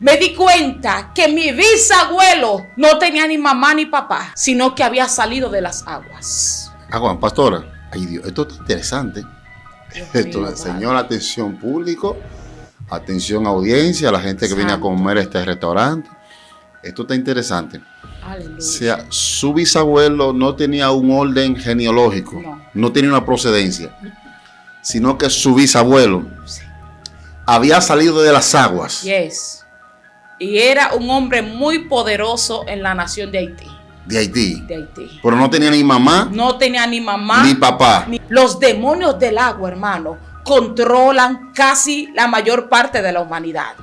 me di cuenta que mi bisabuelo no tenía ni mamá ni papá, sino que había salido de las aguas. Juan, pastora, ay Dios, esto está interesante. Esto, señor, atención público, atención audiencia, a la gente que viene a comer a este restaurante. Esto está interesante. Aleluya. O sea, su bisabuelo no tenía un orden genealógico, no tenía una procedencia, sino que su bisabuelo había salido de las aguas. Yes. Y era un hombre muy poderoso en la nación de Haití. De Haití. De Haití. Pero no tenía ni mamá. No tenía ni mamá. Ni papá. Los demonios del agua, hermano, controlan casi la mayor parte de la humanidad.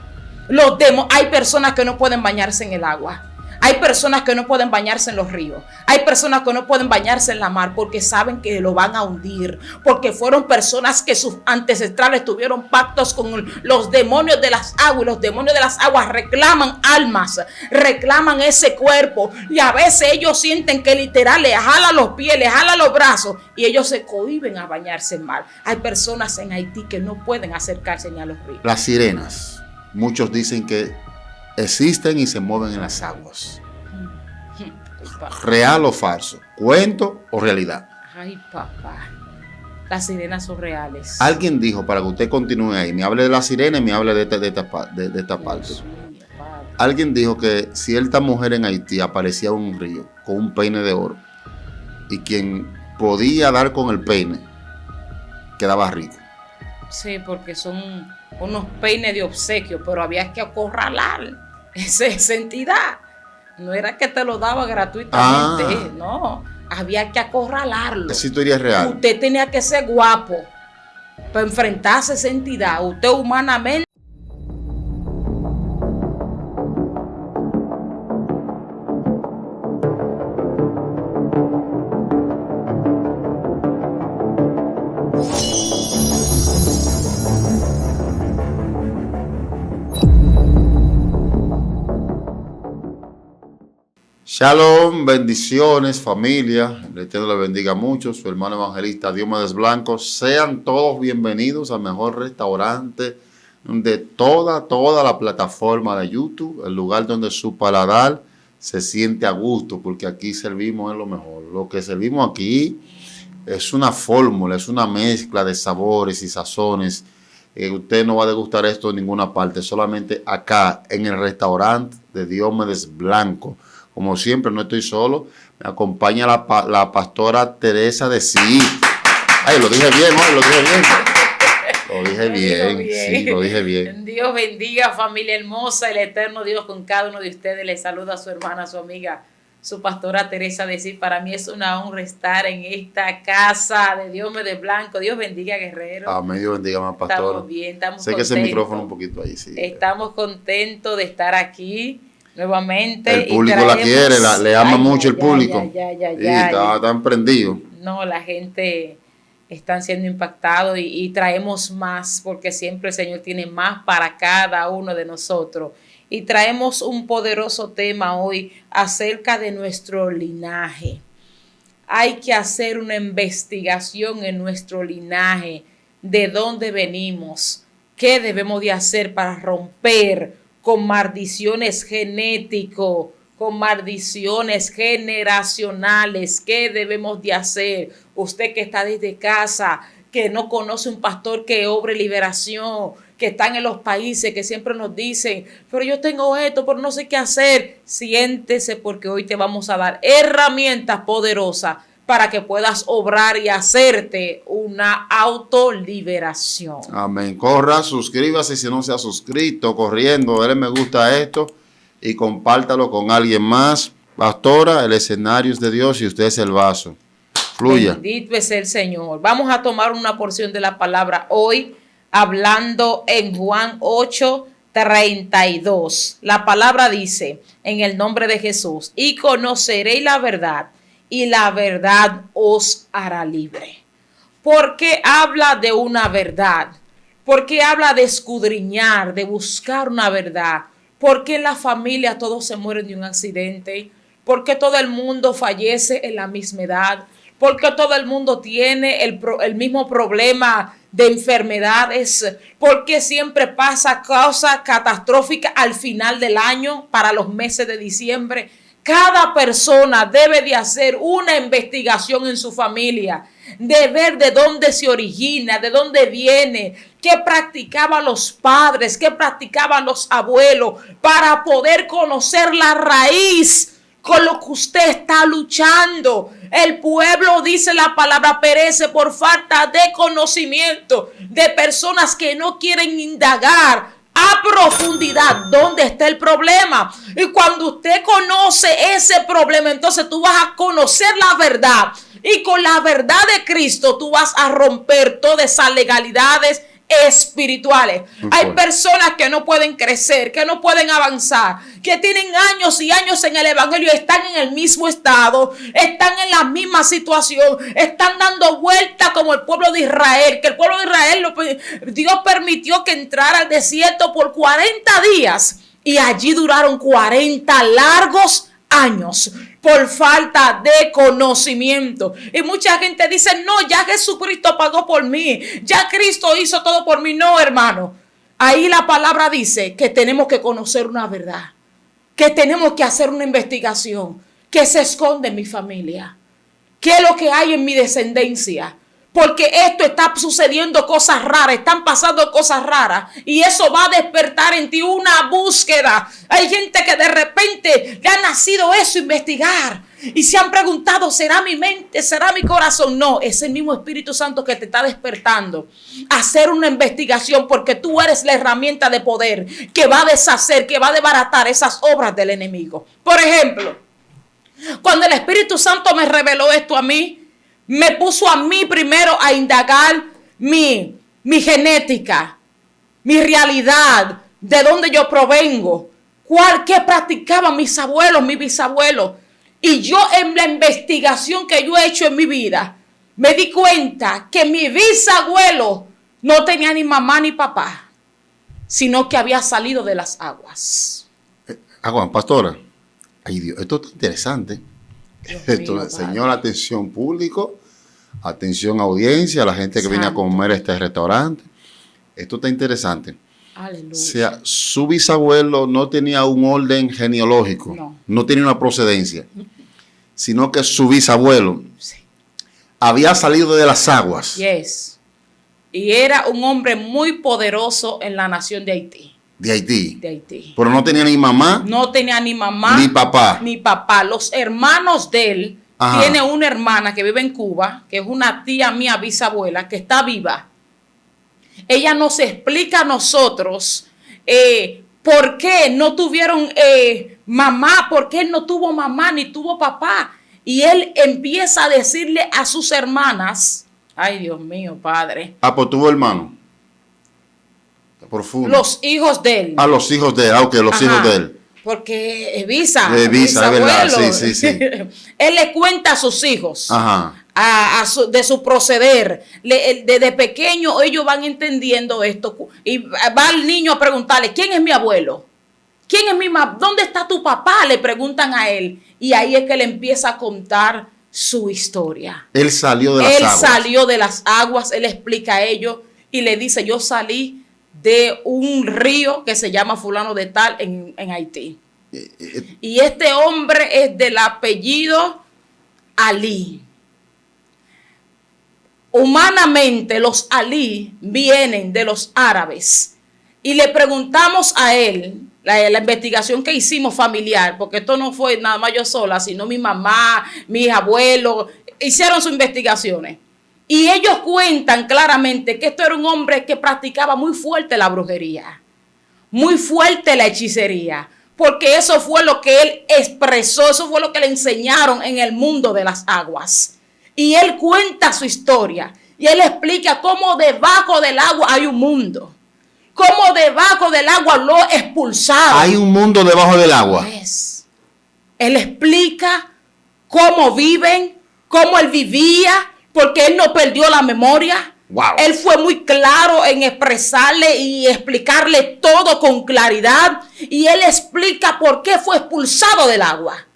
Hay personas que no pueden bañarse en el agua. Hay personas que no pueden bañarse en los ríos. Hay personas que no pueden bañarse en la mar porque saben que lo van a hundir. Porque fueron personas que sus ancestrales tuvieron pactos con los demonios de las aguas. Y los demonios de las aguas reclaman almas, reclaman ese cuerpo. Y a veces ellos sienten que literal les jala los pies, les jala los brazos. Y ellos se cohíben a bañarse en mar. Hay personas en Haití que no pueden acercarse ni a los ríos. Las sirenas, muchos dicen que existen y se mueven en las aguas. ¿Real o falso? ¿Cuento o realidad? Ay, papá. Las sirenas son reales. Alguien dijo, para que usted continúe ahí, me hable de la sirena y me hable de esta parte. Alguien dijo que cierta mujer en Haití aparecía en un río con un peine de oro y quien podía dar con el peine quedaba rico. Sí, porque son unos peines de obsequio, pero había que acorralar esa entidad. No era que te lo daba gratuitamente, no. Había que acorralarlo. Esa historia es real. Usted tenía que ser guapo para enfrentarse a esa entidad. Usted humanamente. Shalom, bendiciones, familia. El Eterno le bendiga mucho. Su hermano evangelista Diomedes Blanco. Sean todos bienvenidos al mejor restaurante de toda la plataforma de YouTube, el lugar donde su paladar se siente a gusto, porque aquí servimos es lo mejor. Lo que servimos aquí es una fórmula, es una mezcla de sabores y sazones. Usted no va a degustar esto en ninguna parte, solamente acá en el restaurante de Diomedes Blanco. Como siempre, no estoy solo. Me acompaña la pastora Teresa de Sí. Ay, lo dije bien, ¿no? Lo dije bien. Lo dije bien. Sí, lo dije bien. Dios bendiga, familia hermosa. El eterno Dios con cada uno de ustedes. Les saluda a su hermana, su amiga, su pastora Teresa de Sí. Para mí es una honra estar en esta casa de Diomedes Blanco. Dios bendiga, guerrero. Amén, Dios bendiga, más pastora. Estamos bien, estamos contentos. Sé que ese micrófono un poquito ahí, sí. Estamos contentos de estar aquí nuevamente. El público la quiere, le ama mucho el público. Están prendidos. No, la gente están siendo impactados y traemos más, porque siempre el Señor tiene más para cada uno de nosotros. Y traemos un poderoso tema hoy acerca de nuestro linaje. Hay que hacer una investigación en nuestro linaje, de dónde venimos, qué debemos de hacer para romper con maldiciones genéticas, con maldiciones generacionales. ¿Qué debemos de hacer? Usted que está desde casa, que no conoce un pastor que obre liberación, que están en los países, que siempre nos dicen, pero yo tengo esto, pero no sé qué hacer. Siéntese, porque hoy te vamos a dar herramientas poderosas para que puedas obrar y hacerte una autoliberación. Amén. Corra, suscríbase si no se ha suscrito, corriendo, dale me gusta a esto y compártalo con alguien más. Pastora, el escenario es de Dios y usted es el vaso. Fluya. Bendito es el Señor. Vamos a tomar una porción de la palabra hoy, hablando en Juan 8:32. La palabra dice, en el nombre de Jesús, y conoceréis la verdad, y la verdad os hará libre. ¿Por qué habla de una verdad? ¿Por qué habla de escudriñar, de buscar una verdad? ¿Por qué en la familia todos se mueren de un accidente? ¿Por qué todo el mundo fallece en la misma edad? porque todo el mundo tiene el mismo problema de enfermedades, porque siempre pasa cosas catastróficas al final del año para los meses de diciembre. Cada persona debe de hacer una investigación en su familia, de ver de dónde se origina, de dónde viene, qué practicaban los padres, qué practicaban los abuelos, para poder conocer la raíz con lo que usted está luchando. El pueblo, dice la palabra, perece por falta de conocimiento, de personas que no quieren indagar a profundidad dónde está el problema. Y cuando usted conoce ese problema, entonces tú vas a conocer la verdad. Y con la verdad de Cristo tú vas a romper todas esas legalidades espirituales. Hay personas que no pueden crecer, que no pueden avanzar, que tienen años y años en el evangelio, están en el mismo estado, están en la misma situación, están dando vueltas como el pueblo de Israel, que el pueblo de Israel, Dios permitió que entrara al desierto por 40 días y allí duraron 40 largos años por falta de conocimiento. Y mucha gente dice, no, ya Jesucristo pagó por mí, ya Cristo hizo todo por mí. No, hermano, ahí la palabra dice que tenemos que conocer una verdad, que tenemos que hacer una investigación, que se esconde en mi familia, qué es lo que hay en mi descendencia. Porque esto está sucediendo cosas raras, están pasando cosas raras y eso va a despertar en ti una búsqueda. Hay gente que de repente le ha nacido eso, investigar, y se han preguntado, ¿será mi mente? ¿Será mi corazón? No, es el mismo Espíritu Santo que te está despertando a hacer una investigación, porque tú eres la herramienta de poder que va a deshacer, que va a desbaratar esas obras del enemigo. Por ejemplo, cuando el Espíritu Santo me reveló esto a mí, me puso a mí primero a indagar mi genética, mi realidad, de dónde yo provengo, qué practicaban mis abuelos, mis bisabuelos. Y yo, en la investigación que yo he hecho en mi vida, me di cuenta que mi bisabuelo no tenía ni mamá ni papá, sino que había salido de las aguas. Pastora, ay Dios, esto es interesante. Esto, señor, atención público, atención audiencia, la gente que viene a comer a este restaurante. Esto está interesante. Aleluya. O sea, su bisabuelo no tenía un orden genealógico, no tenía una procedencia, sino que su bisabuelo había salido de las aguas. Yes. Y era un hombre muy poderoso en la nación de Haití. De Haití. De Haití. Pero no tenía ni mamá. No tenía ni mamá. Ni papá. Ni papá. Los hermanos de él, tiene una hermana que vive en Cuba, que es una tía mía, bisabuela, que está viva. Ella nos explica a nosotros por qué no tuvieron mamá, por qué él no tuvo mamá ni tuvo papá. Y él empieza a decirle a sus hermanas, ay Dios mío, padre. Pues tuvo hermano. Profundo. Los hijos de él. Los hijos de él, los hijos de él. Porque Evisa, es verdad, sí. Él le cuenta a sus hijos de su proceder. Desde pequeño ellos van entendiendo esto. Y va el niño a preguntarle, ¿quién es mi abuelo? ¿Quién es mi mamá? ¿Dónde está tu papá? Le preguntan a él. Y ahí es que le empieza a contar su historia. Él salió de las aguas. Él salió de las aguas, él explica a ellos y le dice, yo salí de un río que se llama fulano de tal en Haití. Y este hombre es del apellido Ali. Humanamente los Ali vienen de los árabes. Y le preguntamos a él, la investigación que hicimos familiar, porque esto no fue nada más yo sola, sino mi mamá, mis abuelos, hicieron sus investigaciones. Y ellos cuentan claramente que esto era un hombre que practicaba muy fuerte la brujería, muy fuerte la hechicería, porque eso fue lo que él expresó, eso fue lo que le enseñaron en el mundo de las aguas. Y él cuenta su historia y él explica cómo debajo del agua hay un mundo, cómo debajo del agua lo expulsaron. Hay un mundo debajo del agua. Pues, él explica cómo viven, cómo él vivía, porque él no perdió la memoria. Wow. Él fue muy claro en expresarle y explicarle todo con claridad. Y él explica por qué fue expulsado del agua.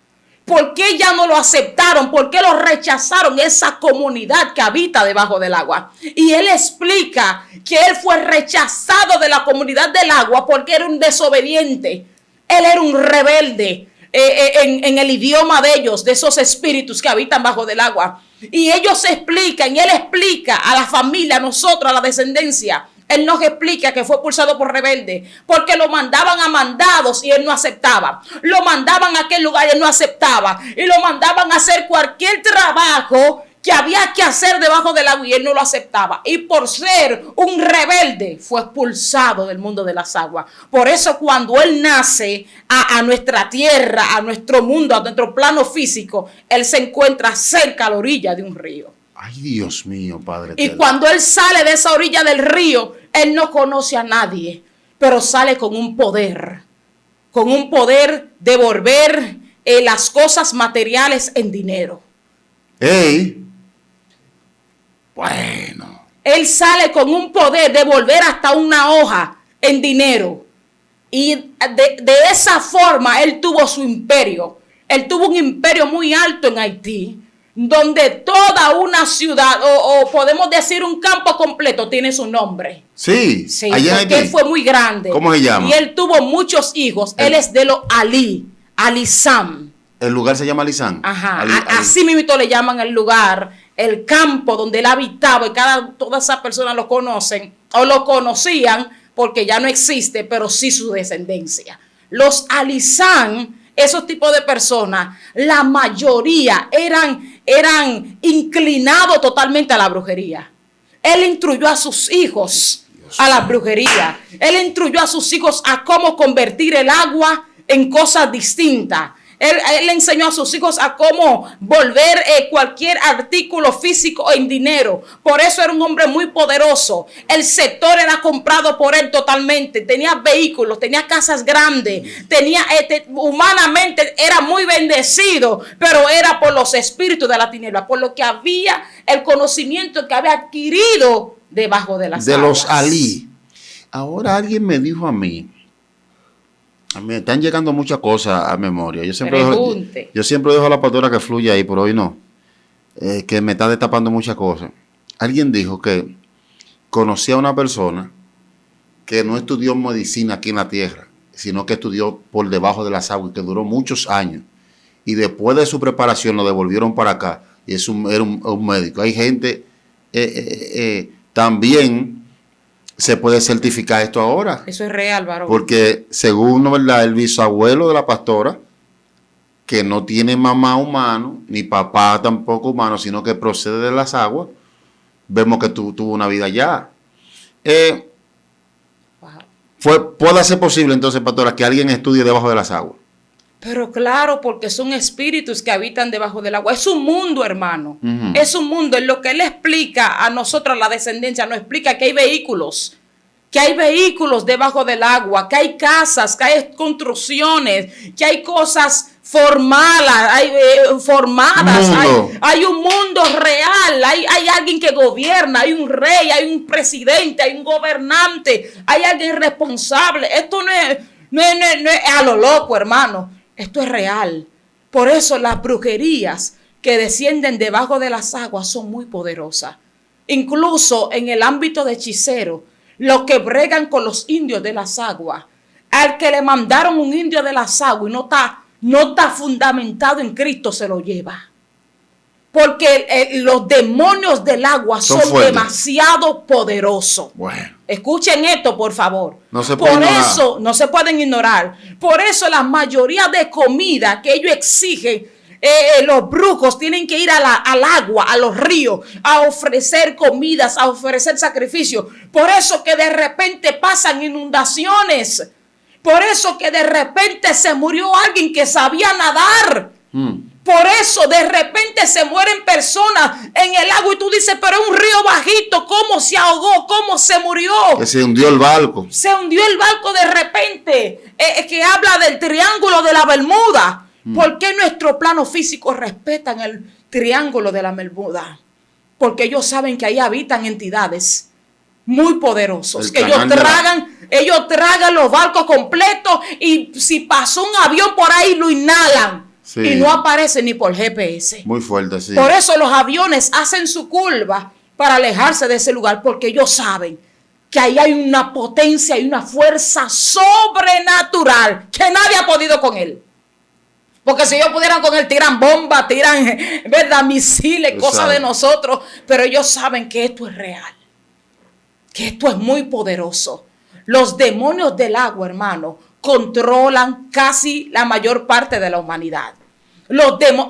¿Por qué ya no lo aceptaron? ¿Por qué lo rechazaron? Esa comunidad que habita debajo del agua. Y él explica que él fue rechazado de la comunidad del agua porque era un desobediente. Él era un rebelde en el idioma de ellos, de esos espíritus que habitan bajo del agua. Y ellos explican, y él explica a la familia, a nosotros, a la descendencia. Él nos explica que fue expulsado por rebelde, porque lo mandaban a mandados y él no aceptaba. Lo mandaban a aquel lugar y él no aceptaba. Y lo mandaban a hacer cualquier trabajo que había que hacer debajo del agua y él no lo aceptaba. Y por ser un rebelde fue expulsado del mundo de las aguas. Por eso cuando él nace a nuestra tierra, a nuestro mundo, a nuestro plano físico, él se encuentra cerca a la orilla de un río. Ay, Dios mío, Padre. Y cuando él sale de esa orilla del río, él no conoce a nadie, pero sale con un poder de volver las cosas materiales en dinero. ¡Ey! Bueno. Él sale con un poder de volver hasta una hoja en dinero. Y de esa forma él tuvo su imperio. Él tuvo un imperio muy alto en Haití, donde toda una ciudad, o podemos decir un campo completo, tiene su nombre. Sí, allá porque él fue muy grande. ¿Cómo se llama? Y él tuvo muchos hijos. Él es de los Alisam. ¿El lugar se llama Alisam? Ajá, así mismo le llaman el lugar, el campo donde él habitaba, y todas esas personas lo conocen, o lo conocían, porque ya no existe, pero sí su descendencia. Los Alisam, esos tipos de personas, la mayoría eran inclinados totalmente a la brujería. Él instruyó a sus hijos a la brujería. Él instruyó a sus hijos a cómo convertir el agua en cosas distintas. Él enseñó a sus hijos a cómo volver cualquier artículo físico en dinero. Por eso era un hombre muy poderoso. El sector era comprado por él totalmente. Tenía vehículos, tenía casas grandes, humanamente era muy bendecido, pero era por los espíritus de la tiniebla, por lo que había el conocimiento que había adquirido debajo de las aguas. De los alí. Ahora alguien me dijo a mí, me están llegando muchas cosas a memoria. Yo siempre dejo a la pastora que fluya ahí, pero hoy no. Que me está destapando muchas cosas. Alguien dijo que conocía a una persona que no estudió medicina aquí en la tierra, sino que estudió por debajo de las aguas y que duró muchos años. Y después de su preparación lo devolvieron para acá. Y era un médico. Hay gente también. Se puede certificar esto ahora. Eso es real, varón. Porque según, ¿verdad?, el bisabuelo de la pastora, que no tiene mamá humano, ni papá tampoco humano, sino que procede de las aguas, vemos que tuvo una vida allá. ¿Puede ser posible entonces, pastora, que alguien estudie debajo de las aguas? Pero claro, porque son espíritus que habitan debajo del agua. Es un mundo, hermano. Es un mundo. En lo que él explica a nosotros, la descendencia, nos explica que hay vehículos debajo del agua, que hay casas, que hay construcciones, que hay cosas formadas, hay un mundo real, hay alguien que gobierna, hay un rey, hay un presidente, hay un gobernante, hay alguien responsable. Esto no es a lo loco, hermano. Esto es real. Por eso las brujerías que descienden debajo de las aguas son muy poderosas. Incluso en el ámbito de hechicero, los que bregan con los indios de las aguas, al que le mandaron un indio de las aguas y no está fundamentado en Cristo, se lo lleva. Porque los demonios del agua son demasiado poderosos. Bueno. Escuchen esto, por favor. No se pueden ignorar. Por eso la mayoría de comida que ellos exigen, los brujos tienen que ir al agua, a los ríos, a ofrecer comidas, a ofrecer sacrificios. Por eso que de repente pasan inundaciones. Por eso que de repente se murió alguien que sabía nadar. Por eso de repente se mueren personas en el agua y tú dices, pero es un río bajito, ¿cómo se ahogó? ¿Cómo se murió? Que se hundió el barco. Se hundió el barco de repente, que habla del triángulo de la Bermuda. ¿Por qué nuestro plano físico respetan el triángulo de la Bermuda? Porque ellos saben que ahí habitan entidades muy poderosos, que ellos tragan los barcos completos y si pasó un avión por ahí lo inhalan. Sí. Y no aparece ni por GPS. Muy fuerte, sí. Por eso los aviones hacen su curva para alejarse de ese lugar, porque ellos saben que ahí hay una potencia y una fuerza sobrenatural que nadie ha podido con él. Porque si ellos pudieran con él, tiran bombas, tiran, ¿verdad?, misiles, cosas de nosotros. Pero ellos saben que esto es real, que esto es muy poderoso. Los demonios del agua, hermano, controlan casi la mayor parte de la humanidad.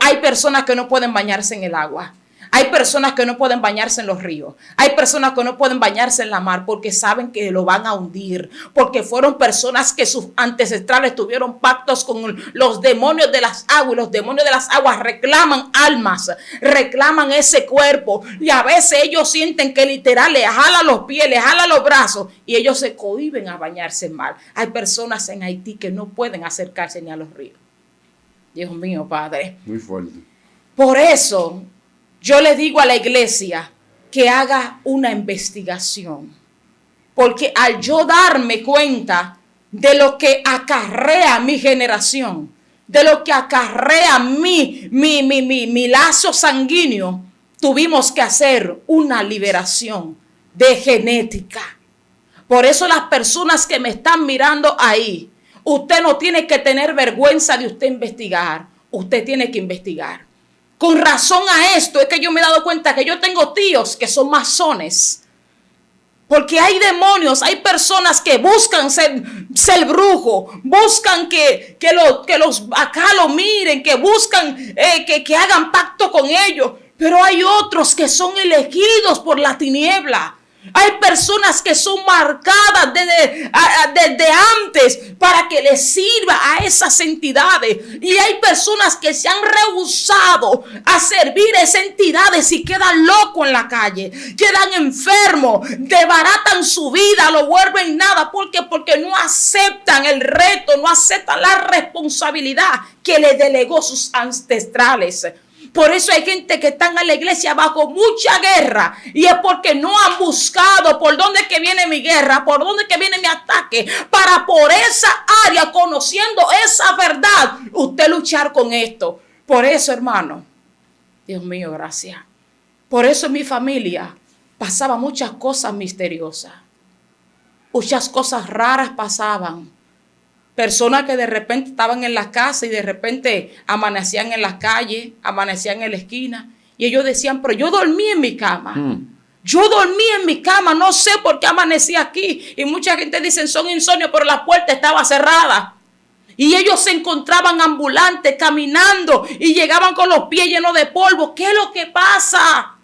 Hay personas que no pueden bañarse en el agua. Hay personas que no pueden bañarse en los ríos. Hay personas que no pueden bañarse en la mar porque saben que lo van a hundir. Porque fueron personas que sus ancestrales tuvieron pactos con los demonios de las aguas. Y los demonios de las aguas reclaman almas, reclaman ese cuerpo. Y a veces ellos sienten que literal les jala los pies, les jala los brazos. Y ellos se cohíben a bañarse en mar. Hay personas en Haití que no pueden acercarse ni a los ríos. Dios mío, Padre. Muy fuerte. Por eso yo le digo a la iglesia que haga una investigación. Porque al yo darme cuenta de lo que acarrea mi generación, de lo que acarrea mi lazo sanguíneo, tuvimos que hacer una liberación de genética. Por eso las personas que me están mirando ahí, usted no tiene que tener vergüenza de usted investigar. Usted tiene que investigar. Con razón a esto es que yo me he dado cuenta que yo tengo tíos que son masones. Porque hay demonios, hay personas que buscan ser brujo, buscan que los acá lo miren, que buscan que hagan pacto con ellos. Pero hay otros que son elegidos por la tiniebla. Hay personas que son marcadas desde antes para que les sirva a esas entidades. Y hay personas que se han rehusado a servir a esas entidades y quedan locos en la calle. Quedan enfermos, desbaratan su vida, lo vuelven nada. ¿Por qué? Porque no aceptan el reto, no aceptan la responsabilidad que les delegó sus ancestrales. Por eso hay gente que está en la iglesia bajo mucha guerra. Y es porque no han buscado por dónde es que viene mi guerra, por dónde es que viene mi ataque. Para por esa área, conociendo esa verdad, usted luchar con esto. Por eso, hermano, Dios mío, gracias. Por eso en mi familia pasaban muchas cosas misteriosas. Muchas cosas raras pasaban. Personas que de repente estaban en la casa y de repente amanecían en las calles, amanecían en la esquina. Y ellos decían, pero yo dormí en mi cama. Yo dormí en mi cama, no sé por qué amanecí aquí. Y mucha gente dice, son insomnios, pero la puerta estaba cerrada. Y ellos se encontraban ambulantes, caminando y llegaban con los pies llenos de polvo. ¿Qué es lo que pasa?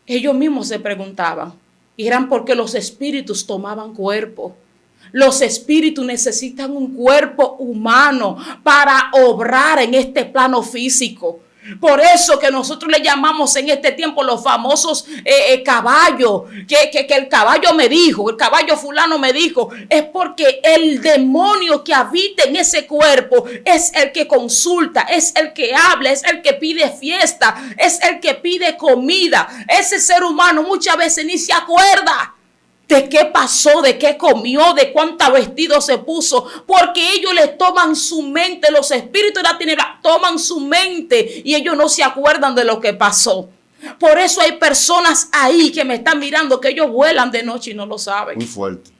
Ellos mismos se preguntaban. Y eran porque los espíritus tomaban cuerpo. Los espíritus necesitan un cuerpo humano para obrar en este plano físico. Por eso que nosotros le llamamos en este tiempo los famosos caballos, que el caballo me dijo, el caballo fulano me dijo. Es porque el demonio que habita en ese cuerpo es el que consulta, es el que habla, es el que pide fiesta, es el que pide comida. Ese ser humano muchas veces ni se acuerda de qué pasó, de qué comió, de cuántos vestidos se puso, porque ellos le toman su mente, los espíritus de la tiniebla toman su mente y ellos no se acuerdan de lo que pasó. Por eso hay personas ahí que me están mirando que ellos vuelan de noche y no lo saben. Muy fuerte.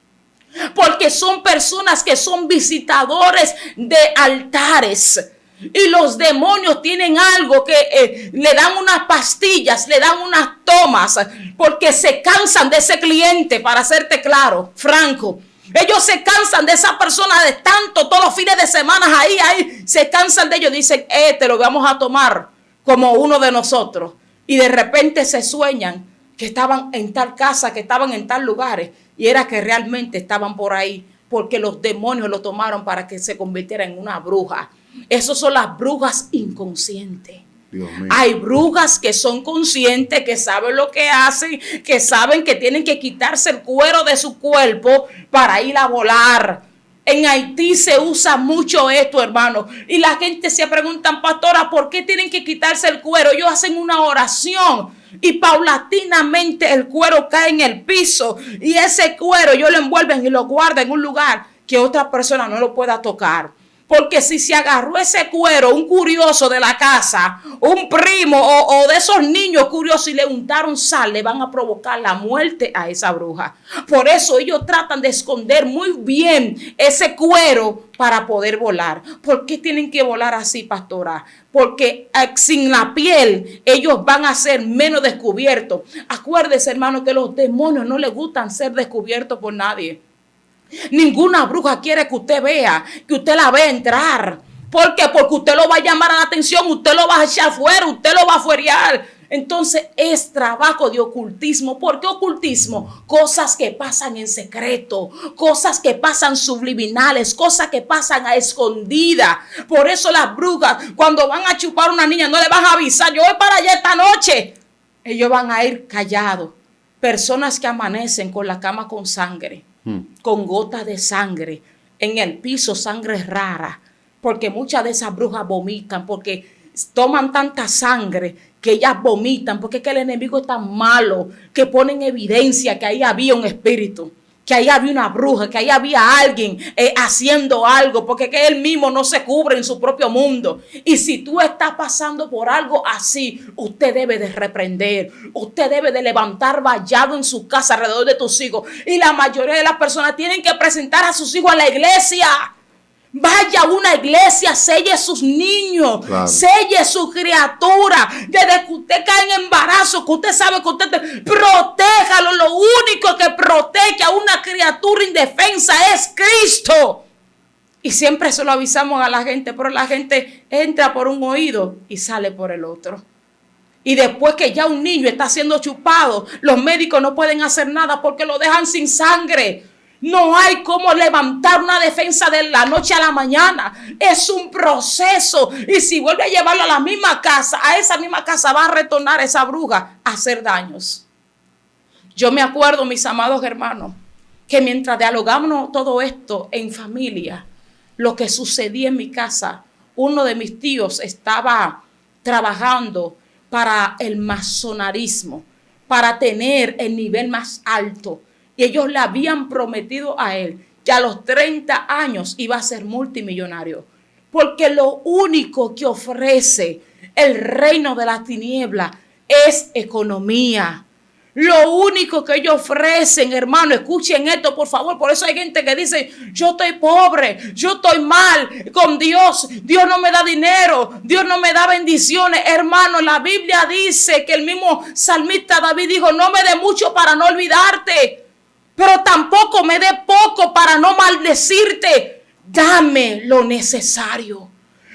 Porque son personas que son visitadores de altares. Y los demonios tienen algo que le dan unas pastillas, le dan unas tomas, porque se cansan de ese cliente, para hacerte claro, franco. Ellos se cansan de esa persona de tanto, todos los fines de semana ahí, se cansan de ellos. Dicen, te lo vamos a tomar como uno de nosotros. Y de repente se sueñan que estaban en tal casa, que estaban en tal lugares. Y era que realmente estaban por ahí, porque los demonios lo tomaron para que se convirtiera en una bruja. Esas son las brujas inconscientes. Hay brujas que son conscientes, que saben lo que hacen, que saben que tienen que quitarse el cuero de su cuerpo para ir a volar. En Haití se usa mucho esto, hermano. Y la gente se pregunta, pastora, ¿por qué tienen que quitarse el cuero? Ellos hacen una oración y paulatinamente el cuero cae en el piso. Y ese cuero ellos lo envuelven y lo guardan en un lugar que otra persona no lo pueda tocar. Porque si se agarró ese cuero, un curioso de la casa, un primo o de esos niños curiosos y le untaron sal, le van a provocar la muerte a esa bruja. Por eso ellos tratan de esconder muy bien ese cuero para poder volar. ¿Por qué tienen que volar así, pastora? Porque sin la piel ellos van a ser menos descubiertos. Acuérdese, hermano, que los demonios no les gustan ser descubiertos por nadie. Ninguna bruja quiere que usted vea, que usted la vea entrar. ¿Por qué? Porque usted lo va a llamar a la atención, usted lo va a echar fuera, usted lo va a fuerear. Entonces es trabajo de ocultismo. ¿Por qué ocultismo? Cosas que pasan en secreto, cosas que pasan subliminales, cosas que pasan a escondida. Por eso las brujas, cuando van a chupar a una niña, no le van a avisar, yo voy para allá esta noche. Ellos van a ir callados. Personas que amanecen con la cama con sangre, con gotas de sangre, en el piso sangre rara, porque muchas de esas brujas vomitan, porque toman tanta sangre que ellas vomitan, porque es que el enemigo es tan malo, que pone en evidencia que ahí había un espíritu, que ahí había una bruja, que ahí había alguien haciendo algo, porque que él mismo no se cubre en su propio mundo. Y si tú estás pasando por algo así, usted debe de reprender, usted debe de levantar vallado en su casa alrededor de tus hijos. Y la mayoría de las personas tienen que presentar a sus hijos a la iglesia. Vaya a una iglesia, selle sus niños, claro, selle su criatura. Desde que usted cae en embarazo, que usted sabe que usted protéjalo. Lo único que protege a una criatura indefensa es Cristo. Y siempre se lo avisamos a la gente, pero la gente entra por un oído y sale por el otro. Y después que ya un niño está siendo chupado, los médicos no pueden hacer nada porque lo dejan sin sangre. No hay cómo levantar una defensa de la noche a la mañana. Es un proceso. Y si vuelve a llevarlo a la misma casa, a esa misma casa va a retornar esa bruja a hacer daños. Yo me acuerdo, mis amados hermanos, que mientras dialogamos todo esto en familia, lo que sucedía en mi casa, uno de mis tíos estaba trabajando para el masonarismo, para tener el nivel más alto. Y ellos le habían prometido a él que a los 30 años iba a ser multimillonario. Porque lo único que ofrece el reino de la tiniebla es economía. Lo único que ellos ofrecen, hermano, escuchen esto, por favor. Por eso hay gente que dice, yo estoy pobre, yo estoy mal con Dios. Dios no me da dinero, Dios no me da bendiciones. Hermano, la Biblia dice que el mismo salmista David dijo, no me dé mucho para no olvidarte, pero tampoco me dé poco para no maldecirte. Dame lo necesario.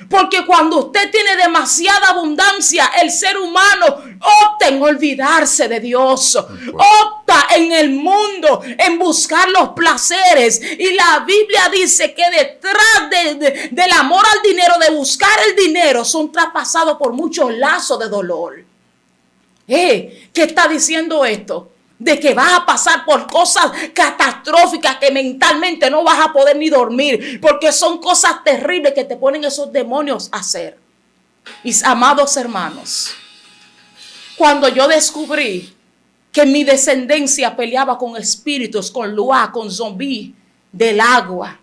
Porque cuando usted tiene demasiada abundancia, el ser humano opta en olvidarse de Dios. Opta en el mundo, en buscar los placeres. Y la Biblia dice que detrás del amor al dinero, de buscar el dinero, son traspasados por muchos lazos de dolor. ¿Qué está diciendo esto? De que vas a pasar por cosas catastróficas que mentalmente no vas a poder ni dormir, porque son cosas terribles que te ponen esos demonios a hacer. Mis amados hermanos, cuando yo descubrí que mi descendencia peleaba con espíritus, con Loa, con zombies del agua,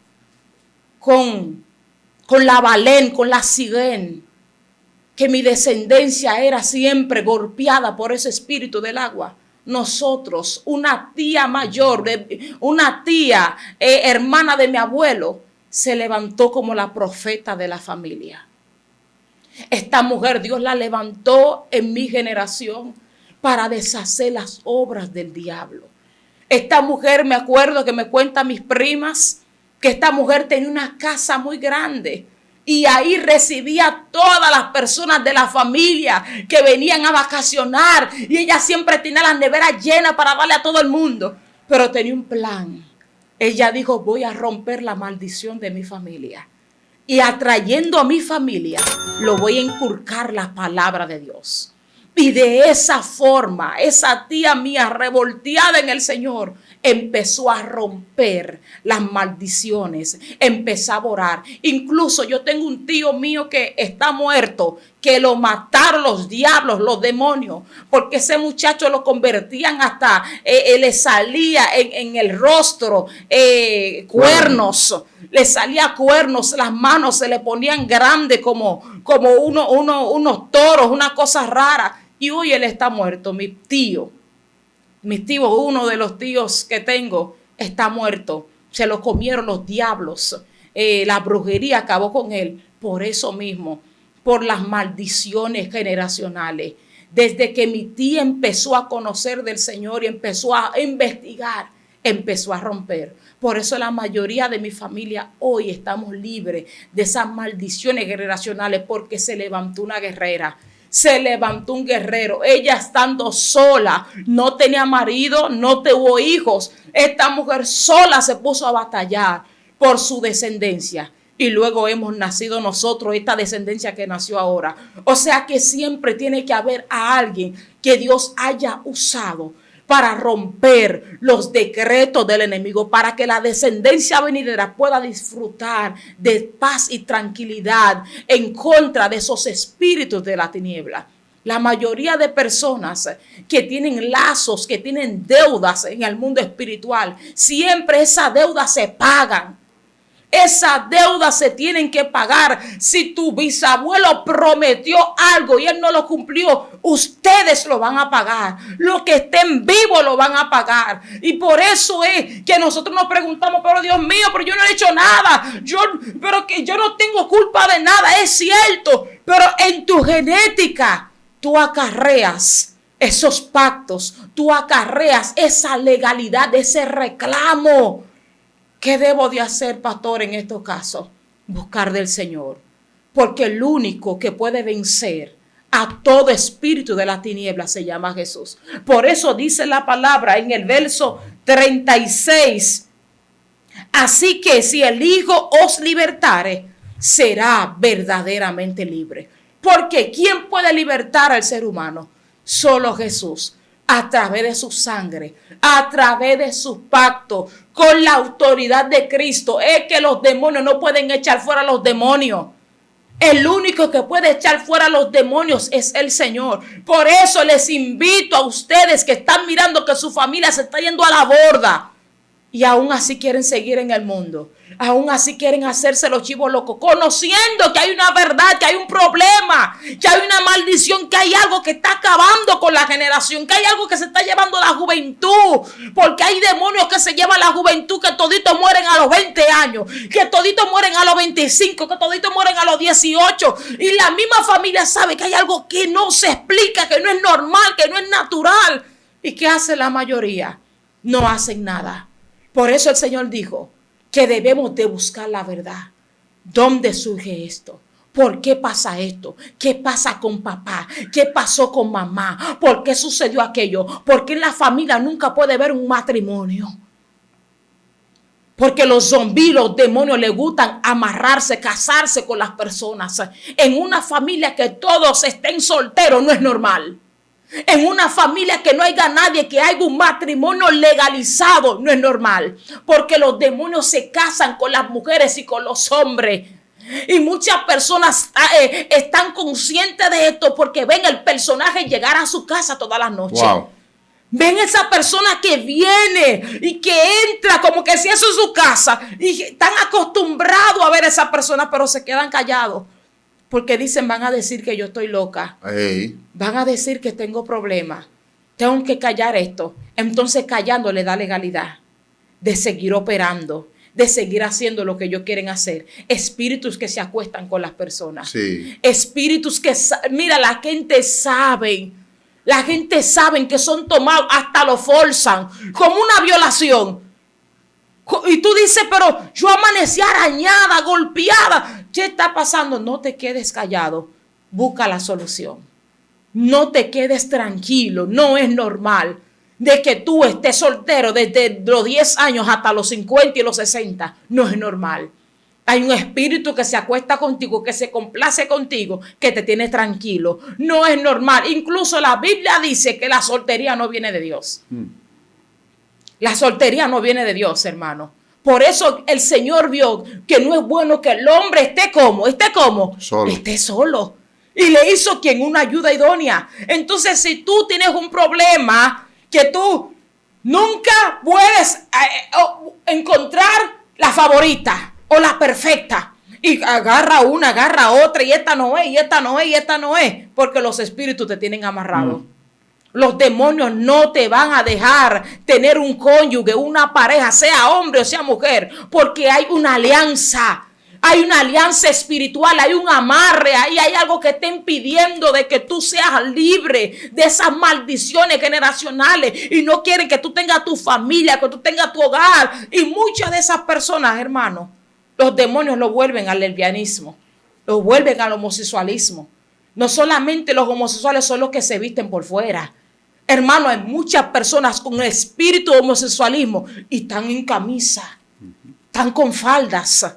con la Balén, con la Siguen, que mi descendencia era siempre golpeada por ese espíritu del agua. Nosotros, una tía mayor, una tía hermana de mi abuelo, se levantó como la profeta de la familia. Esta mujer, Dios la levantó en mi generación para deshacer las obras del diablo. Esta mujer, me acuerdo que me cuentan mis primas, que esta mujer tenía una casa muy grande. Y ahí recibía a todas las personas de la familia que venían a vacacionar. Y ella siempre tenía las neveras llenas para darle a todo el mundo. Pero tenía un plan. Ella dijo, voy a romper la maldición de mi familia. Y atrayendo a mi familia, lo voy a inculcar la palabra de Dios. Y de esa forma, esa tía mía revolteada en el Señor empezó a romper las maldiciones, empezaba a orar. Incluso yo tengo un tío mío que está muerto, que lo mataron los diablos, los demonios, porque ese muchacho lo convertían hasta, le salía en el rostro cuernos, le salía cuernos, las manos se le ponían grandes como unos toros, una cosa rara. Y hoy él está muerto, mi tío, uno de los tíos que tengo, está muerto. Se lo comieron los diablos. La brujería acabó con él. Por eso mismo, por las maldiciones generacionales. Desde que mi tía empezó a conocer del Señor y empezó a investigar, empezó a romper. Por eso la mayoría de mi familia hoy estamos libres de esas maldiciones generacionales, porque se levantó una guerrera. Se levantó un guerrero, ella estando sola, no tenía marido, no tuvo hijos. Esta mujer sola se puso a batallar por su descendencia. Y luego hemos nacido nosotros, esta descendencia que nació ahora. O sea que siempre tiene que haber a alguien que Dios haya usado para romper los decretos del enemigo, para que la descendencia venidera pueda disfrutar de paz y tranquilidad en contra de esos espíritus de la tiniebla. La mayoría de personas que tienen lazos, que tienen deudas en el mundo espiritual, siempre esas deudas se pagan. Esas deudas se tienen que pagar. Si tu bisabuelo prometió algo y él no lo cumplió, ustedes lo van a pagar. Los que estén vivos lo van a pagar. Y por eso es que nosotros nos preguntamos, pero Dios mío, pero yo no he hecho nada. Pero que yo no tengo culpa de nada. Es cierto, pero en tu genética tú acarreas esos pactos. Tú acarreas esa legalidad, ese reclamo. ¿Qué debo de hacer, pastor, en estos casos? Buscar del Señor. Porque el único que puede vencer a todo espíritu de la tiniebla se llama Jesús. Por eso dice la palabra en el verso 36. Así que si el Hijo os libertare, será verdaderamente libre. Porque ¿quién puede libertar al ser humano? Solo Jesús. A través de su sangre, a través de su pacto, con la autoridad de Cristo. Es que los demonios no pueden echar fuera a los demonios. El único que puede echar fuera a los demonios es el Señor. Por eso les invito a ustedes que están mirando que su familia se está yendo a la borda y aún así quieren seguir en el mundo. Aún así quieren hacerse los chivos locos, conociendo que hay una verdad, que hay un problema, que hay una maldición, que hay algo que está acabando con la generación, que hay algo que se está llevando a la juventud, porque hay demonios que se llevan a la juventud, que toditos mueren a los 20 años, que toditos mueren a los 25, que toditos mueren a los 18, y la misma familia sabe que hay algo que no se explica, que no es normal, que no es natural. ¿Y qué hace la mayoría? No hacen nada. Por eso el Señor dijo que debemos de buscar la verdad. ¿Dónde surge esto? ¿Por qué pasa esto? ¿Qué pasa con papá? ¿Qué pasó con mamá? ¿Por qué sucedió aquello? ¿Por qué en la familia nunca puede haber un matrimonio? Porque los zombies, los demonios les gustan amarrarse, casarse con las personas. En una familia que todos estén solteros no es normal. En una familia que no haya nadie, que haya un matrimonio legalizado, no es normal. Porque los demonios se casan con las mujeres y con los hombres. Y muchas personas están conscientes de esto porque ven el personaje llegar a su casa todas las noches. Wow. Ven esa persona que viene y que entra como que si eso es su casa. Y están acostumbrados a ver a esa persona, pero se quedan callados. Porque dicen, van a decir que yo estoy loca. Hey. Van a decir que tengo problemas. Tengo que callar esto. Entonces callando le da legalidad de seguir operando, de seguir haciendo lo que ellos quieren hacer. Espíritus que se acuestan con las personas. Sí. Espíritus que, mira, la gente sabe que son tomados, hasta lo forzan, como una violación. Y tú dices, pero yo amanecí arañada, golpeada. ¿Qué está pasando? No te quedes callado. Busca la solución. No te quedes tranquilo. No es normal de que tú estés soltero desde los 10 años hasta los 50 y los 60. No es normal. Hay un espíritu que se acuesta contigo, que se complace contigo, que te tiene tranquilo. No es normal. Incluso la Biblia dice que la soltería no viene de Dios. La soltería no viene de Dios, hermano. Por eso el Señor vio que no es bueno que el hombre esté solo. Esté solo. Y le hizo quien una ayuda idónea. Entonces, si tú tienes un problema que tú nunca puedes encontrar la favorita o la perfecta, y agarra una, agarra otra, y esta no es, y esta no es, y esta no es, porque los espíritus te tienen amarrado. Los demonios no te van a dejar tener un cónyuge, una pareja, sea hombre o sea mujer, porque hay una alianza. Hay una alianza espiritual, hay un amarre, ahí hay algo que está impidiendo de que tú seas libre de esas maldiciones generacionales y no quieren que tú tengas tu familia, que tú tengas tu hogar. Y muchas de esas personas, hermano, los demonios lo vuelven al lesbianismo, lo vuelven al homosexualismo. No solamente los homosexuales son los que se visten por fuera. Hermano, hay muchas personas con el espíritu de homosexualismo y están en camisa, están con faldas.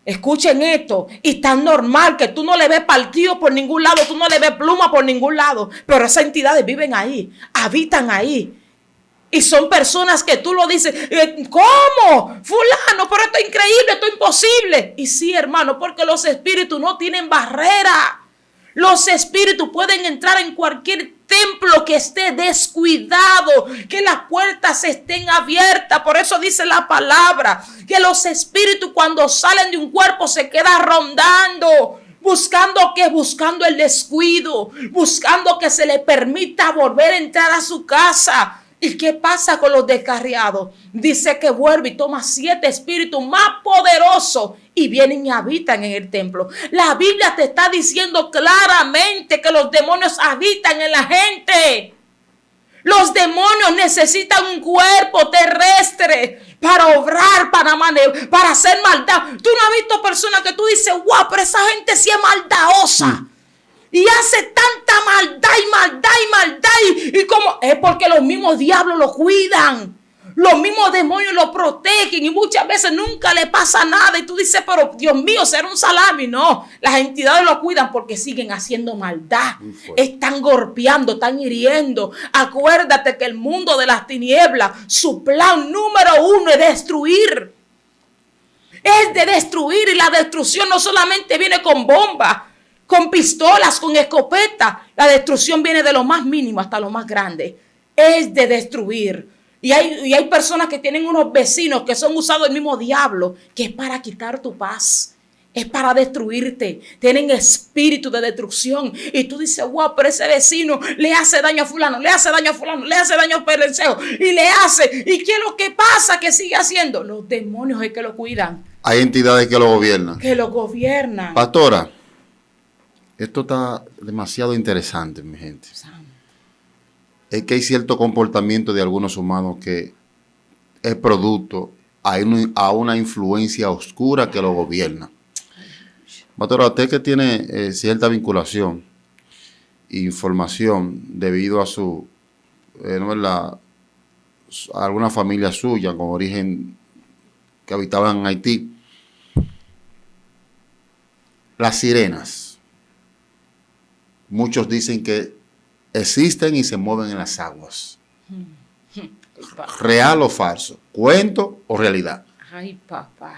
Escuchen esto, y tan normal que tú no le ves partido por ningún lado, tú no le ves pluma por ningún lado, pero esas entidades viven ahí, habitan ahí. Y son personas que tú lo dices, ¿cómo? Fulano, pero esto es increíble, esto es imposible. Y sí, hermano, porque los espíritus no tienen barrera. Los espíritus pueden entrar en cualquier templo que esté descuidado, que las puertas estén abiertas. Por eso dice la palabra que los espíritus cuando salen de un cuerpo se quedan rondando. Buscando el descuido, buscando que se le permita volver a entrar a su casa. ¿Y qué pasa con los descarriados? Dice que vuelve y toma 7 espíritus más poderosos y vienen y habitan en el templo. La Biblia te está diciendo claramente que los demonios habitan en la gente. Los demonios necesitan un cuerpo terrestre para obrar, para hacer maldad. Tú no has visto personas que tú dices, wow, pero esa gente sí es maldadosa. Y hace tanta maldad. Y como es porque los mismos diablos lo cuidan. Los mismos demonios lo protegen y muchas veces nunca le pasa nada. Y tú dices, pero Dios mío, será un salami. No, las entidades lo cuidan porque siguen haciendo maldad. Están golpeando, están hiriendo. Acuérdate que el mundo de las tinieblas, su plan número 1 es destruir. Es de destruir, y la destrucción no solamente viene con bombas, con pistolas, con escopetas. La destrucción viene de lo más mínimo hasta lo más grande. Es de destruir. Y hay personas que tienen unos vecinos que son usados el mismo diablo, que es para quitar tu paz. Es para destruirte. Tienen espíritu de destrucción. Y tú dices, wow, pero ese vecino le hace daño a fulano, le hace daño a perencejo. Y le hace. ¿Y qué es lo que pasa que sigue haciendo? Los demonios es que lo cuidan. Hay entidades que lo gobiernan. Que lo gobiernan. Pastora, esto está demasiado interesante, mi gente. Es que hay cierto comportamiento de algunos humanos que es producto a una influencia oscura que lo gobierna. Pastora, usted que tiene cierta vinculación e información debido a a alguna familia suya con origen que habitaban en Haití, las sirenas. Muchos dicen que existen y se mueven en las aguas. ¿Real o falso? ¿Cuento o realidad? Ay, papá.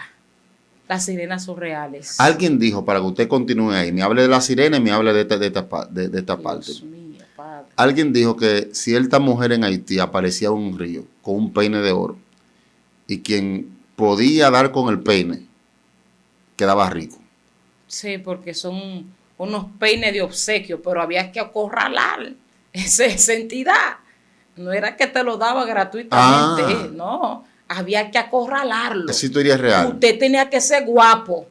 Las sirenas son reales. Alguien dijo, para que usted continúe ahí, me hable de la sirena y me hable de esta parte. Dios mío, padre. Alguien dijo que cierta mujer en Haití aparecía en un río con un peine de oro y quien podía dar con el peine quedaba rico. Sí, porque son unos peines de obsequio, pero había que acorralar esa entidad. No era que te lo daba gratuitamente, no. Había que acorralarlo. Esa historia es real. Usted tenía que ser guapo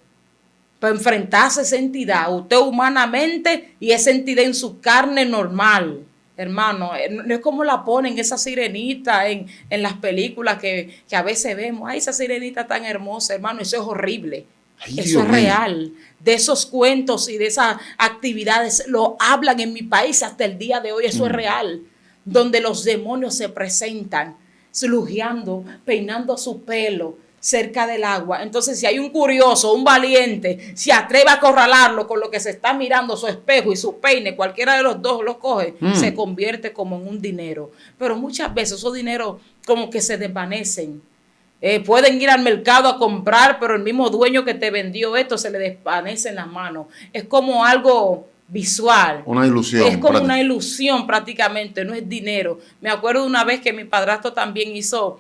para enfrentarse a esa entidad. Usted humanamente y esa entidad en su carne normal. Hermano, no es como la ponen esa sirenita en las películas que a veces vemos. Ay, esa sirenita tan hermosa, hermano, eso es horrible. Ay, eso Dios es mío. real. De esos cuentos y de esas actividades lo hablan en mi país hasta el día de hoy. Eso es real. Donde los demonios se presentan, slujeando, peinando su pelo, cerca del agua. Entonces, si hay un curioso, un valiente, se atreve a acorralarlo con lo que se está mirando, su espejo y su peine, cualquiera de los dos lo coge, se convierte como en un dinero. Pero muchas veces esos dineros como que se desvanecen. Pueden ir al mercado a comprar, pero el mismo dueño que te vendió esto se le desvanece en las manos. Es como algo visual. Una ilusión. Es como una ilusión prácticamente, no es dinero. Me acuerdo de una vez que mi padrastro también hizo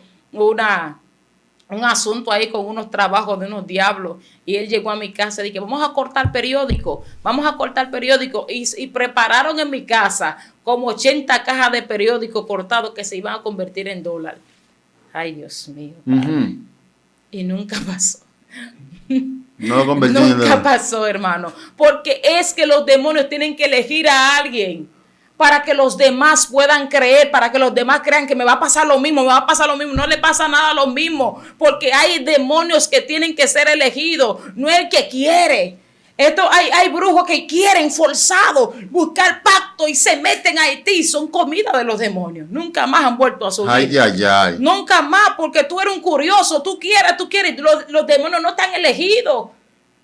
un asunto ahí con unos trabajos de unos diablos, y él llegó a mi casa y dije, vamos a cortar periódico, y prepararon en mi casa como 80 cajas de periódico cortados que se iban a convertir en dólar. Ay, Dios mío. Y nunca pasó. No lo convertí en Nunca pasó, hermano. Porque es que los demonios tienen que elegir a alguien para que los demás puedan creer, para que los demás crean que me va a pasar lo mismo, No le pasa nada lo mismo, porque hay demonios que tienen que ser elegidos, no el que quiere. Hay brujos que quieren forzado buscar pacto y se meten a Haití, son comida de los demonios. Nunca más han vuelto a subir. Ay. Nunca más, porque tú eres un curioso, tú quieres. Los demonios no están elegidos.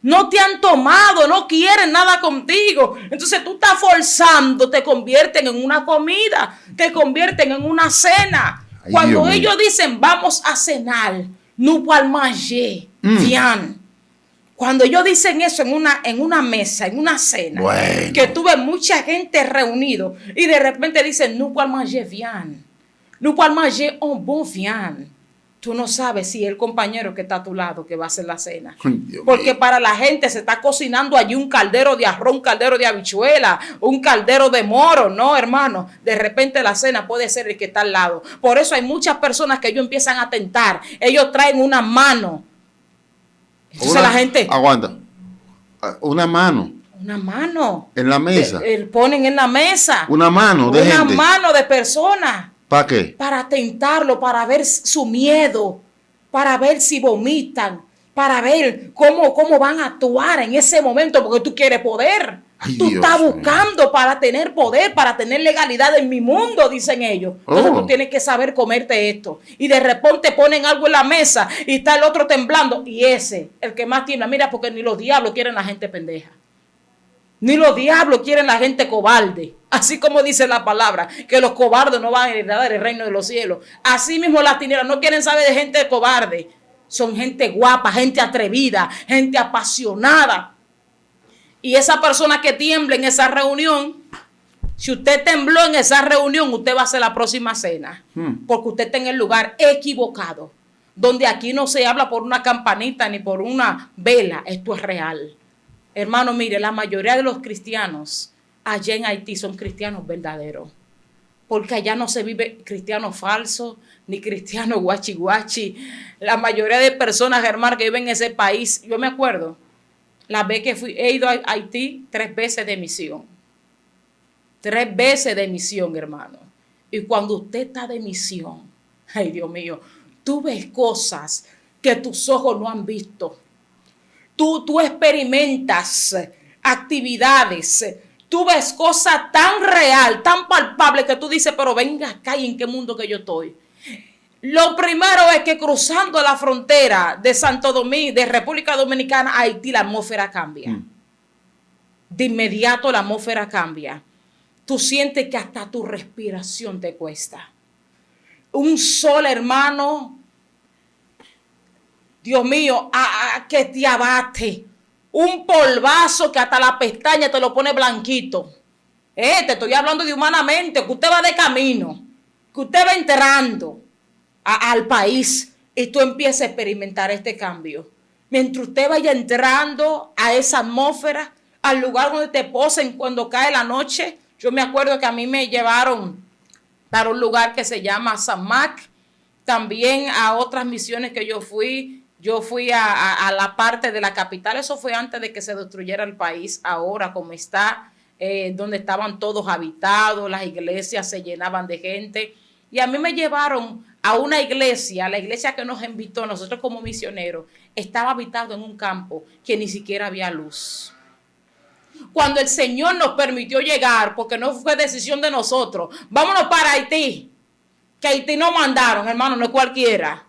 No te han tomado, no quieren nada contigo. Entonces tú estás forzando, te convierten en una comida, te convierten en una cena. Ay, cuando ellos dicen vamos a cenar, nous allons manger, viens. Cuando ellos dicen eso en una mesa, en una cena, bueno, que tuve mucha gente reunido y de repente dicen nous allons manger, viens. Nous allons manger un bon viand. Tú no sabes si el compañero que está a tu lado que va a hacer la cena. Porque para la gente se está cocinando allí un caldero de arroz, un caldero de habichuela, un caldero de moro. No, hermano. De repente la cena puede ser el que está al lado. Por eso hay muchas personas que ellos empiezan a tentar. Ellos traen una mano. Entonces la gente... Aguanta. Una mano. Una mano. En la mesa. Ponen en la mesa. Una mano de gente. Una mano de personas. ¿Para qué? Para tentarlo, para ver su miedo, para ver si vomitan, para ver cómo van a actuar en ese momento, porque tú quieres poder. Ay, tú estás buscando para tener poder, para tener legalidad en mi mundo, dicen ellos. Entonces tú tienes que saber comerte esto. Y de repente ponen algo en la mesa y está el otro temblando. Y ese, el que más tiembla, mira, porque ni los diablos quieren la gente pendeja. Ni los diablos quieren la gente cobarde. Así como dice la palabra, que los cobardes no van a heredar el reino de los cielos. Así mismo las tinieblas no quieren saber de gente cobarde. Son gente guapa, gente atrevida, gente apasionada. Y esa persona que tiembla en esa reunión, si usted tembló en esa reunión, usted va a hacer la próxima cena. Porque usted está en el lugar equivocado. Donde aquí no se habla por una campanita ni por una vela. Esto es real. Hermano, mire, la mayoría de los cristianos allá en Haití son cristianos verdaderos. Porque allá no se vive cristiano falso, ni cristiano guachi guachi. La mayoría de personas, hermano, que viven en ese país, yo me acuerdo, la vez que he ido a Haití 3 veces de misión. 3 veces de misión, hermano. Y cuando usted está de misión, ay Dios mío, tú ves cosas que tus ojos no han visto. Tú experimentas actividades, tú ves cosas tan real, tan palpables que tú dices, pero venga acá, ¿y en qué mundo que yo estoy? Lo primero es que cruzando la frontera de Santo Domingo, de República Dominicana a Haití, la atmósfera cambia. De inmediato la atmósfera cambia. Tú sientes que hasta tu respiración te cuesta. Un sol, hermano, Dios mío, que te abate. Un polvazo que hasta la pestaña te lo pone blanquito. Te estoy hablando de humanamente, que usted va de camino, que usted va entrando al país y tú empiezas a experimentar este cambio. Mientras usted vaya entrando a esa atmósfera, al lugar donde te posen cuando cae la noche. Yo me acuerdo que a mí me llevaron para un lugar que se llama Samac. También a otras misiones que yo fui. Yo fui a la parte de la capital, eso fue antes de que se destruyera el país, ahora como está, donde estaban todos habitados, las iglesias se llenaban de gente. Y a mí me llevaron a una iglesia, la iglesia que nos invitó, nosotros como misioneros, estaba habitado en un campo que ni siquiera había luz. Cuando el Señor nos permitió llegar, porque no fue decisión de nosotros, vámonos para Haití, que Haití nos mandaron, hermano, no es cualquiera.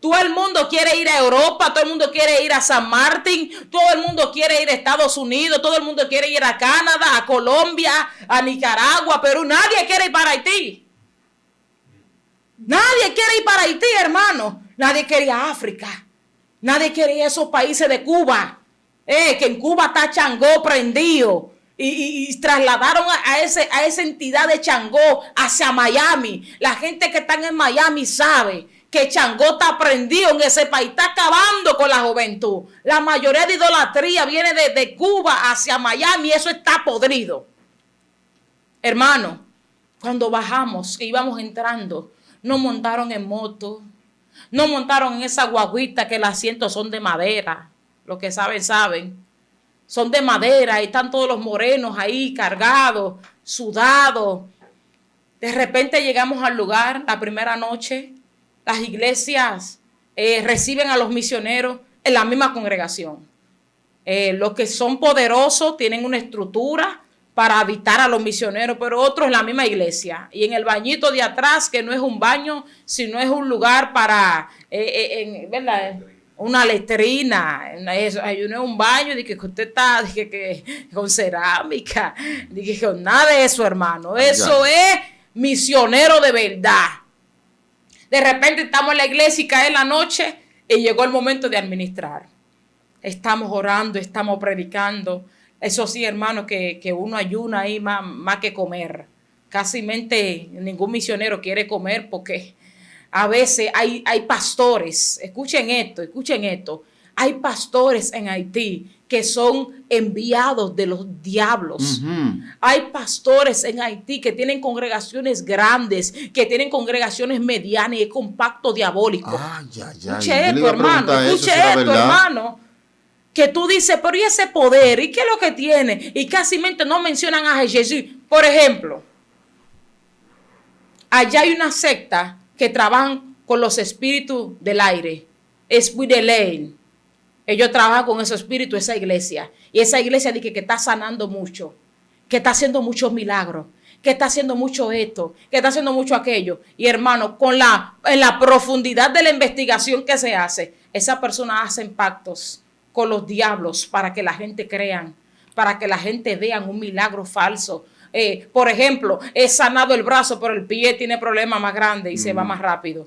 Todo el mundo quiere ir a Europa, todo el mundo quiere ir a San Martín, todo el mundo quiere ir a Estados Unidos, todo el mundo quiere ir a Canadá, a Colombia, a Nicaragua, Perú. Nadie quiere ir para Haití. Nadie quiere ir para Haití, hermano. Nadie quiere ir a África. Nadie quiere ir a esos países de Cuba. Que en Cuba está Changó prendido. Y trasladaron a esa entidad de Changó hacia Miami. La gente que está en Miami sabe que Changó está prendido en ese país, está acabando con la juventud. La mayoría de idolatría viene de Cuba hacia Miami, eso está podrido. Hermano, cuando bajamos, íbamos entrando, nos montaron en moto, nos montaron en esa guaguita que los asientos son de madera. Los que saben, saben. Son de madera y están todos los morenos ahí cargados, sudados. De repente llegamos al lugar, la primera noche. Las iglesias reciben a los misioneros en la misma congregación. Los que son poderosos tienen una estructura para habitar a los misioneros, pero otros en la misma iglesia. Y en el bañito de atrás, que no es un baño, sino es un lugar para, ¿verdad? Una letrina, no es un baño, de que usted está que con cerámica, de que con nada de eso, hermano. Eso es misionero de verdad. De repente estamos en la iglesia y cae la noche y llegó el momento de administrar. Estamos orando, estamos predicando. Eso sí, hermano, que uno ayuna ahí más que comer. Casi ningún misionero quiere comer porque a veces hay pastores. Escuchen esto. Hay pastores en Haití que son enviados de los diablos. Hay pastores en Haití que tienen congregaciones grandes, que tienen congregaciones medianas y es con pacto diabólico. Escuche esto, hermano. Que tú dices, pero ¿y ese poder? ¿Y qué es lo que tiene? Y casi no mencionan a Jesús. Por ejemplo, allá hay una secta que trabajan con los espíritus del aire. Espíritu de ley. Ellos trabajan con esos espíritus, esa iglesia. Y esa iglesia dice que está sanando mucho, que está haciendo muchos milagros, que está haciendo mucho esto, que está haciendo mucho aquello. Y hermano, en la profundidad de la investigación que se hace, esas personas hacen pactos con los diablos para que la gente crean, para que la gente vean un milagro falso. Por ejemplo, es sanado el brazo, pero el pie tiene problemas más grandes y se va más rápido.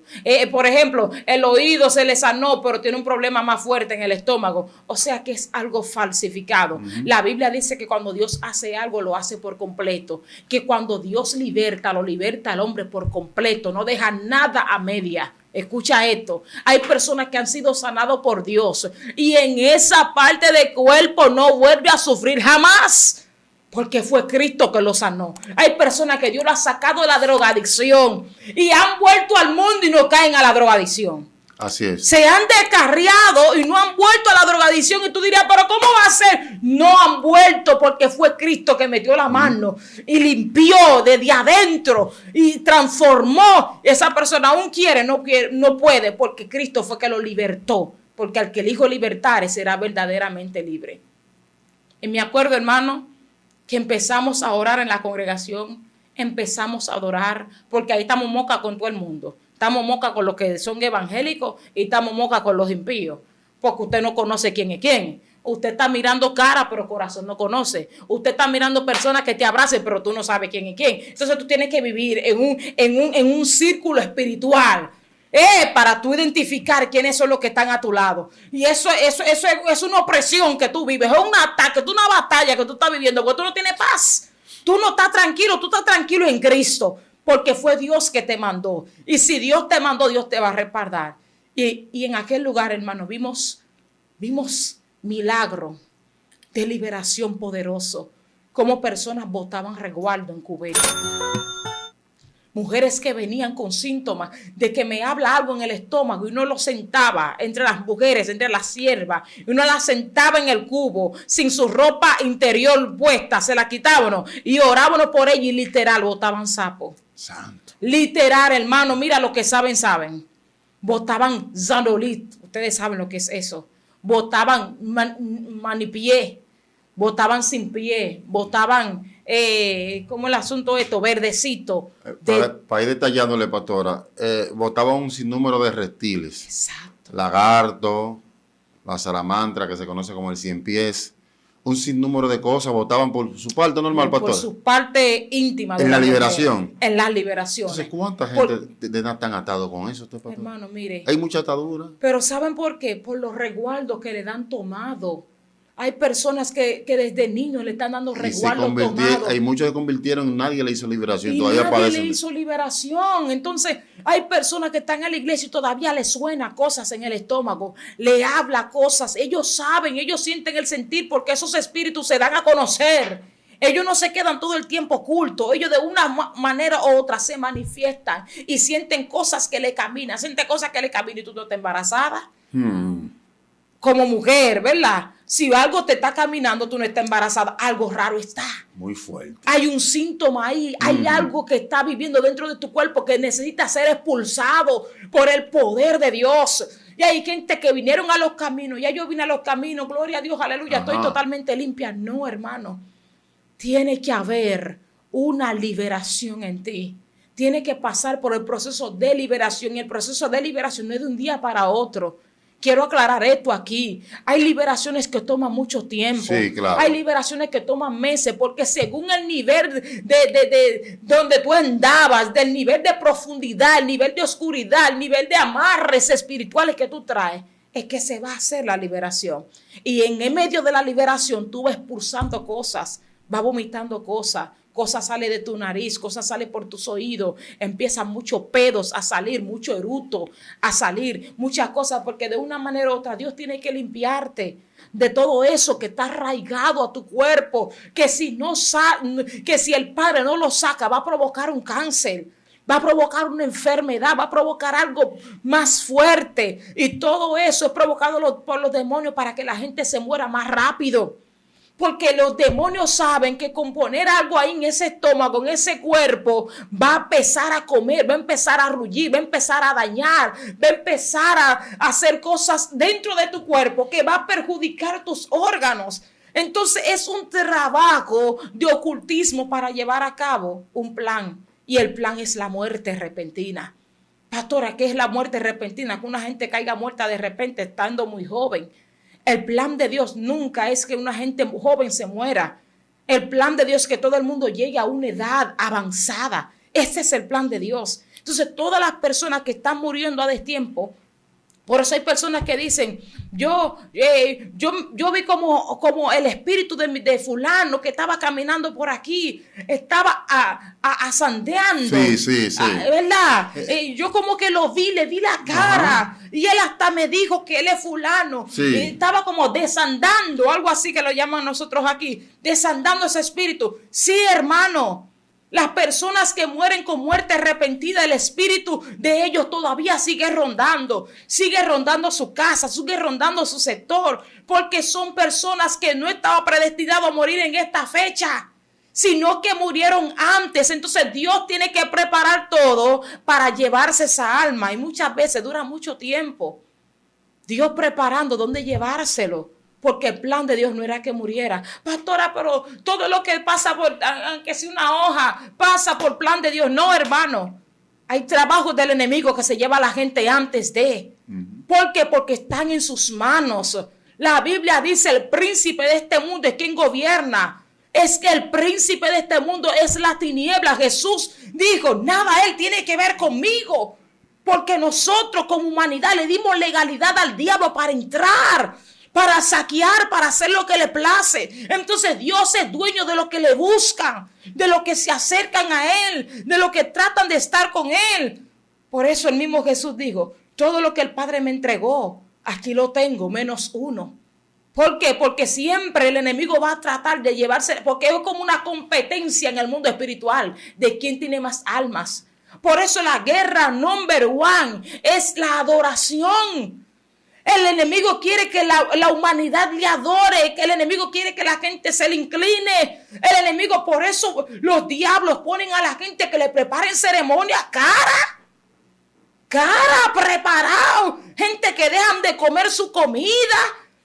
Por ejemplo, el oído se le sanó, pero tiene un problema más fuerte en el estómago. O sea que es algo falsificado. La Biblia dice que cuando Dios hace algo, lo hace por completo. Que cuando Dios liberta, lo liberta al hombre por completo. No deja nada a media. Escucha esto, hay personas que han sido sanados por Dios y en esa parte del cuerpo no vuelve a sufrir jamás. Porque fue Cristo que lo sanó. Hay personas que Dios lo ha sacado de la drogadicción y han vuelto al mundo y no caen a la drogadicción. Así es. Se han descarriado y no han vuelto a la drogadicción. Y tú dirías, ¿pero cómo va a ser? No han vuelto porque fue Cristo que metió la mano y limpió desde adentro y transformó. Esa persona aún quiere, no puede, porque Cristo fue que lo libertó. Porque al que el Hijo libertare será verdaderamente libre. Y me acuerdo, hermano, que empezamos a orar en la congregación, empezamos a adorar, porque ahí estamos moca con todo el mundo. Estamos moca con los que son evangélicos y estamos moca con los impíos, porque usted no conoce quién es quién. Usted está mirando cara, pero corazón no conoce. Usted está mirando personas que te abracen, pero tú no sabes quién es quién. Entonces tú tienes que vivir en un círculo espiritual. Para tú identificar quiénes son los que están a tu lado. Y eso es una opresión que tú vives, es un ataque, es una batalla que tú estás viviendo, porque tú no tienes paz. Tú no estás tranquilo, tú estás tranquilo en Cristo, porque fue Dios que te mandó. Y si Dios te mandó, Dios te va a respaldar. Y en aquel lugar, hermano, vimos milagro de liberación poderoso, como personas botaban resguardo en cubeta. Mujeres que venían con síntomas de que me habla algo en el estómago y uno lo sentaba entre las mujeres, entre las siervas, y uno la sentaba en el cubo sin su ropa interior puesta, se la quitábamos y orábamos por ella y literal botaban sapo. Santo. Literal, hermano, mira lo que saben. Botaban zandolit, ustedes saben lo que es eso. Botaban manipié, botaban sin pie, botaban como el asunto verdecito. Para ir detallándole, pastora, botaban un sinnúmero de reptiles. Exacto. Lagarto, la salamandra, que se conoce como el 100 pies. Un sinnúmero de cosas botaban por su parte normal, pastora. Por su parte íntima. En la liberación. En las liberaciones. Entonces, ¿cuánta gente están atado con eso? Hermano, mire. Hay mucha atadura. Pero ¿saben por qué? Por los resguardos que le dan tomado. Hay personas que desde niños le están dando resguardo tomado. Hay muchos que se convirtieron, nadie le hizo liberación. Y todavía nadie le hizo liberación. Entonces, hay personas que están en la iglesia y todavía les suena cosas en el estómago. Le habla cosas. Ellos saben, ellos sienten el sentir porque esos espíritus se dan a conocer. Ellos no se quedan todo el tiempo ocultos. Ellos de una manera u otra se manifiestan y sienten cosas que le caminan. Sienten cosas que le caminan y tú no estás embarazada. Como mujer, ¿verdad? Si algo te está caminando, tú no estás embarazada, algo raro está. Muy fuerte. Hay un síntoma ahí, hay algo que está viviendo dentro de tu cuerpo que necesita ser expulsado por el poder de Dios. Y hay gente que vinieron a los caminos, ya yo vine a los caminos, gloria a Dios, aleluya, estoy totalmente limpia. No, hermano, tiene que haber una liberación en ti. Tiene que pasar por el proceso de liberación y el proceso de liberación no es de un día para otro. Quiero aclarar esto aquí. Hay liberaciones que toman mucho tiempo. Sí, claro. Hay liberaciones que toman meses porque según el nivel de donde tú andabas, del nivel de profundidad, el nivel de oscuridad, el nivel de amarres espirituales que tú traes, es que se va a hacer la liberación. Y en el medio de la liberación tú vas expulsando cosas, vas vomitando cosas sale de tu nariz, cosas sale por tus oídos, empiezan muchos pedos a salir, mucho eruto a salir, muchas cosas, porque de una manera u otra Dios tiene que limpiarte de todo eso que está arraigado a tu cuerpo, que si el Padre no lo saca va a provocar un cáncer. Va a provocar una enfermedad, va a provocar algo más fuerte. Y todo eso es provocado por los demonios para que la gente se muera más rápido. Porque los demonios saben que con poner algo ahí en ese estómago, en ese cuerpo, va a empezar a comer, va a empezar a rugir, va a empezar a dañar, va a empezar a hacer cosas dentro de tu cuerpo que va a perjudicar tus órganos. Entonces es un trabajo de ocultismo para llevar a cabo un plan. Y el plan es la muerte repentina. Pastora, ¿qué es la muerte repentina? Que una gente caiga muerta de repente estando muy joven. El plan de Dios nunca es que una gente joven se muera. El plan de Dios es que todo el mundo llegue a una edad avanzada. Ese es el plan de Dios. Entonces, todas las personas que están muriendo a destiempo, por eso hay personas que dicen, yo vi como el espíritu de fulano que estaba caminando por aquí, estaba asandeando. Sí. ¿Verdad? Yo como que lo vi, le vi la cara. Ajá. Y él hasta me dijo que él es fulano. Sí. Estaba como desandando, algo así que lo llaman nosotros aquí, desandando ese espíritu. Sí, hermano. Las personas que mueren con muerte repentina, el espíritu de ellos todavía sigue rondando su casa, sigue rondando su sector, porque son personas que no estaban predestinadas a morir en esta fecha, sino que murieron antes. Entonces Dios tiene que preparar todo para llevarse esa alma y muchas veces dura mucho tiempo. Dios preparando dónde llevárselo. Porque el plan de Dios no era que muriera. Pastora, pero todo lo que pasa por, aunque sea una hoja, pasa por plan de Dios. No, hermano. Hay trabajos del enemigo que se lleva a la gente antes de. ¿Por qué? Porque están en sus manos. La Biblia dice, el príncipe de este mundo es quien gobierna. Es que el príncipe de este mundo es la tiniebla. Jesús dijo, nada él tiene que ver conmigo. Porque nosotros como humanidad le dimos legalidad al diablo para entrar, para saquear, para hacer lo que le place. Entonces Dios es dueño de lo que le buscan, de lo que se acercan a Él, de lo que tratan de estar con Él. Por eso el mismo Jesús dijo, todo lo que el Padre me entregó, aquí lo tengo, menos uno. ¿Por qué? Porque siempre el enemigo va a tratar de llevarse, porque es como una competencia en el mundo espiritual de quién tiene más almas. Por eso la guerra number one es la adoración. El enemigo quiere que la humanidad le adore, que el enemigo quiere que la gente se le incline. El enemigo, por eso los diablos ponen a la gente que le preparen ceremonia cara preparado. Gente que dejan de comer su comida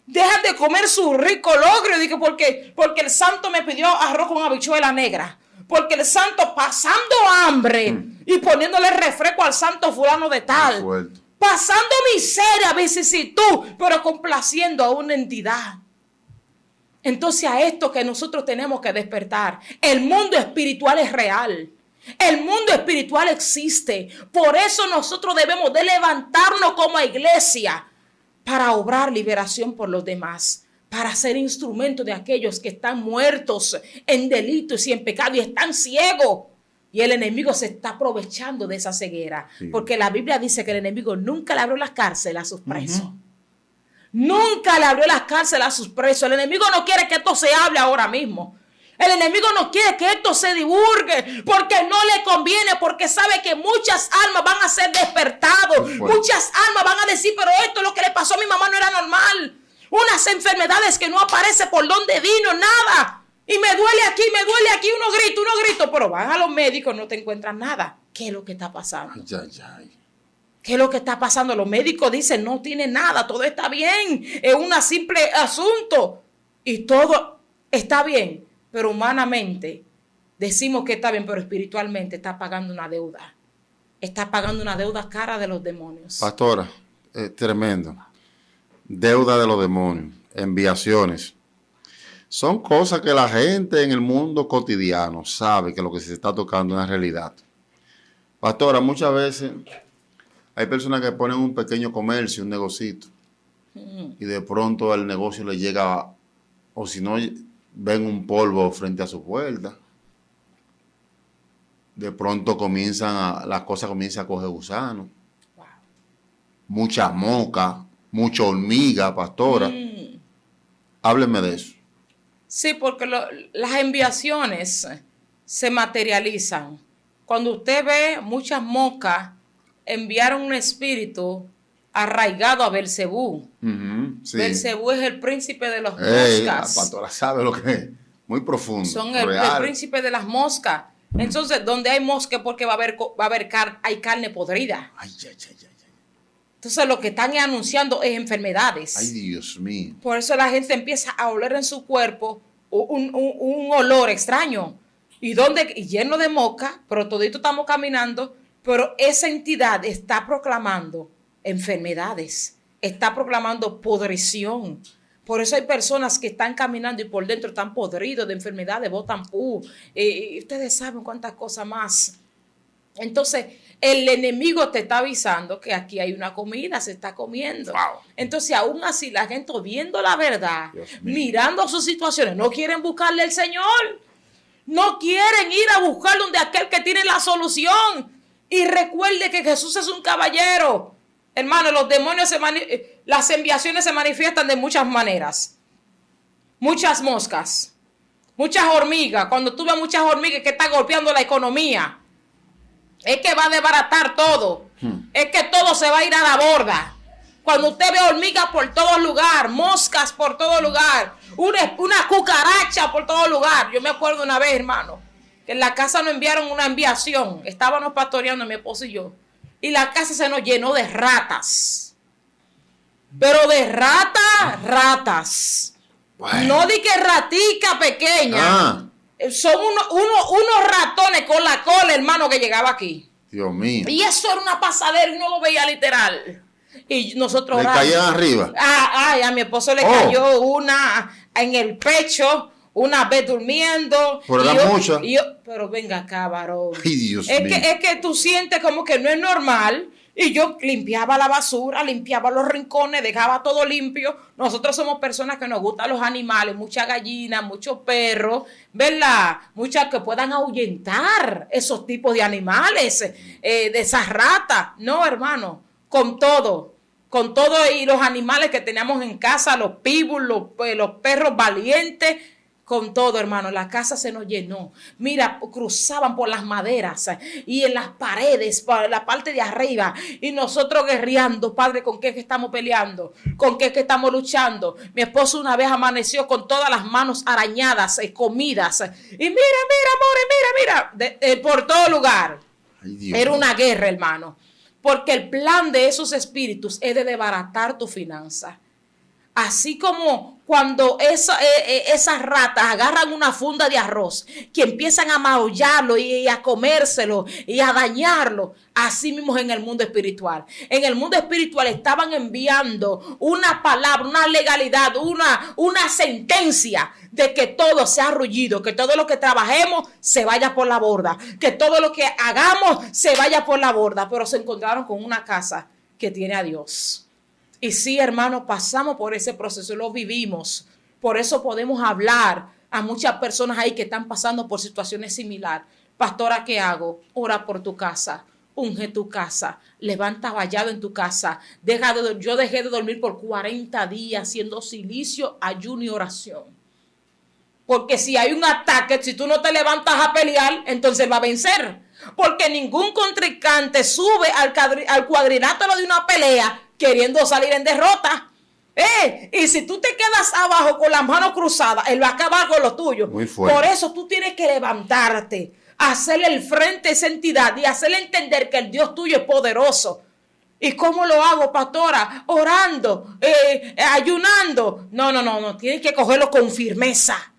Dejan de comer su rico logro. Digo, porque el santo me pidió arroz con habichuela negra. Porque el santo pasando hambre y poniéndole refresco al santo fulano de tal. Pasando miseria, vicisitud, pero complaciendo a una entidad. Entonces a esto que nosotros tenemos que despertar. El mundo espiritual es real. El mundo espiritual existe. Por eso nosotros debemos de levantarnos como iglesia para obrar liberación por los demás. Para ser instrumento de aquellos que están muertos en delitos y en pecado y están ciegos. Y el enemigo se está aprovechando de esa ceguera. Sí. Porque la Biblia dice que el enemigo nunca le abrió las cárceles a sus presos. Nunca le abrió las cárceles a sus presos. El enemigo no quiere que esto se hable ahora mismo. El enemigo no quiere que esto se divulgue porque no le conviene, porque sabe que muchas almas van a ser despertados. Muchas almas van a decir, pero esto lo que le pasó a mi mamá no era normal. Unas enfermedades que no aparece por donde vino, nada. Y me duele aquí, uno grita, pero van a los médicos, no te encuentran nada. ¿Qué es lo que está pasando? ¿Qué es lo que está pasando? Los médicos dicen, no tiene nada, todo está bien, es un simple asunto. Y todo está bien, pero humanamente decimos que está bien, pero espiritualmente está pagando una deuda. Está pagando una deuda cara de los demonios. Pastora, tremendo. Deuda de los demonios, enviaciones. Son cosas que la gente en el mundo cotidiano sabe que lo que se está tocando es una realidad. Pastora, muchas veces hay personas que ponen un pequeño comercio, un negocito, y de pronto el negocio le llega, o si no, ven un polvo frente a su puerta. De pronto las cosas comienzan a coger gusanos. Wow. Muchas moscas, mucha hormiga, pastora. Hábleme de eso. Sí, porque las enviaciones se materializan. Cuando usted ve muchas moscas, enviaron un espíritu arraigado a Belcebú. Sí. Belcebú es el príncipe de las moscas. La pastora sabe lo que es. Muy profundo. Son el príncipe de las moscas. Entonces, donde hay mosca, porque hay carne podrida. Entonces, lo que están anunciando es enfermedades. Ay, Dios mío. Por eso la gente empieza a oler en su cuerpo un olor extraño. Y lleno de mosca, pero todito estamos caminando, pero esa entidad está proclamando enfermedades, está proclamando podrición. Por eso hay personas que están caminando y por dentro están podridos de enfermedades, botan y ustedes saben cuántas cosas más. Entonces, el enemigo te está avisando que aquí hay una comida, se está comiendo. Wow. Entonces, aún así, la gente viendo la verdad, mirando sus situaciones, no quieren buscarle al Señor. No quieren ir a buscar donde aquel que tiene la solución. Y recuerde que Jesús es un caballero. Hermano, los demonios, las enviaciones se manifiestan de muchas maneras. Muchas moscas, muchas hormigas. Cuando tú ves muchas hormigas que están golpeando la economía, es que va a desbaratar todo. Es que todo se va a ir a la borda. Cuando usted ve hormigas por todo lugar, moscas por todo lugar, una cucaracha por todo lugar. Yo me acuerdo una vez, hermano, que en la casa nos enviaron una enviación. Estábamos pastoreando mi esposo y yo. Y la casa se nos llenó de ratas. Pero de ratas. Bueno. No di que ratica pequeña. Son unos ratones con la cola, hermano, que llegaba aquí. Dios mío. Y eso era una pasadera y no lo veía literal. Y nosotros... ¿Le caían arriba? A mi esposo le cayó una en el pecho, una vez durmiendo. Pero era mucha. Pero venga acá, varón. Ay, Dios mío. Es que tú sientes como que no es normal. Y yo limpiaba la basura, limpiaba los rincones, dejaba todo limpio. Nosotros somos personas que nos gustan los animales, muchas gallinas, muchos perros, ¿verdad? Muchas que puedan ahuyentar esos tipos de animales, de esas ratas. No, hermano, con todo y los animales que teníamos en casa, los pitbulls, los perros valientes, con todo, hermano, la casa se nos llenó. Mira, cruzaban por las maderas y en las paredes, por la parte de arriba. Y nosotros guerreando, Padre, ¿con qué es que estamos peleando? ¿Con qué es que estamos luchando? Mi esposo una vez amaneció con todas las manos arañadas, comidas. Y mira, amores, por todo lugar. Ay, Dios. Era una guerra, hermano. Porque el plan de esos espíritus es de desbaratar tu finanza. Así como cuando esas ratas agarran una funda de arroz, que empiezan a maullarlo y a comérselo y a dañarlo, así mismo en el mundo espiritual. En el mundo espiritual estaban enviando una palabra, una legalidad, una sentencia de que todo sea arrullido, que todo lo que trabajemos se vaya por la borda, que todo lo que hagamos se vaya por la borda. Pero se encontraron con una casa que tiene a Dios. Y sí, hermano, pasamos por ese proceso, lo vivimos. Por eso podemos hablar a muchas personas ahí que están pasando por situaciones similares. Pastora, ¿qué hago? Ora por tu casa, unge tu casa, levanta vallado en tu casa. Yo dejé de dormir por 40 días haciendo silicio, ayuno y oración. Porque si hay un ataque, si tú no te levantas a pelear, entonces va a vencer. Porque ningún contrincante sube al cuadrilátero de una pelea queriendo salir en derrota. Y si tú te quedas abajo con las manos cruzadas, él va a acabar con lo tuyo. Muy fuerte. Por eso tú tienes que levantarte, hacerle el frente a esa entidad y hacerle entender que el Dios tuyo es poderoso. ¿Y cómo lo hago, pastora? Orando, ayunando. No. Tienes que cogerlo con firmeza.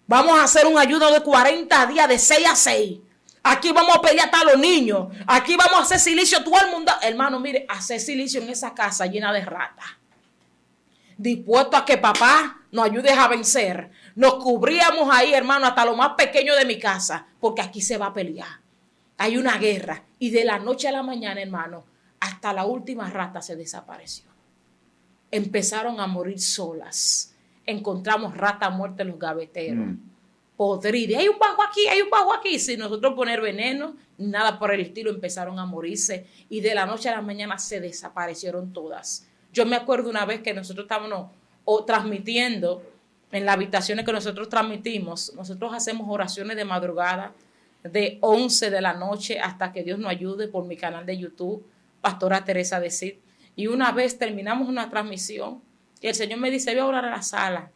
Vamos a hacer un ayuno de 40 días de 6 a 6. Aquí vamos a pelear hasta los niños. Aquí vamos a hacer silicio todo el mundo. Hermano, mire, hacer silicio en esa casa llena de ratas. Dispuesto a que papá nos ayude a vencer. Nos cubríamos ahí, hermano, hasta lo más pequeño de mi casa. Porque aquí se va a pelear. Hay una guerra. Y de la noche a la mañana, hermano, hasta la última rata se desapareció. Empezaron a morir solas. Encontramos ratas muertas en los gaveteros. Podrida. Hay un bajo aquí. Sin nosotros poner veneno, nada por el estilo, empezaron a morirse. Y de la noche a la mañana se desaparecieron todas. Yo me acuerdo una vez que nosotros estábamos transmitiendo en las habitaciones que nosotros transmitimos. Nosotros hacemos oraciones de madrugada de 11 de la noche hasta que Dios nos ayude por mi canal de YouTube, Pastora Teresa de Cid. Y una vez terminamos una transmisión y el Señor me dice, voy a orar a la sala.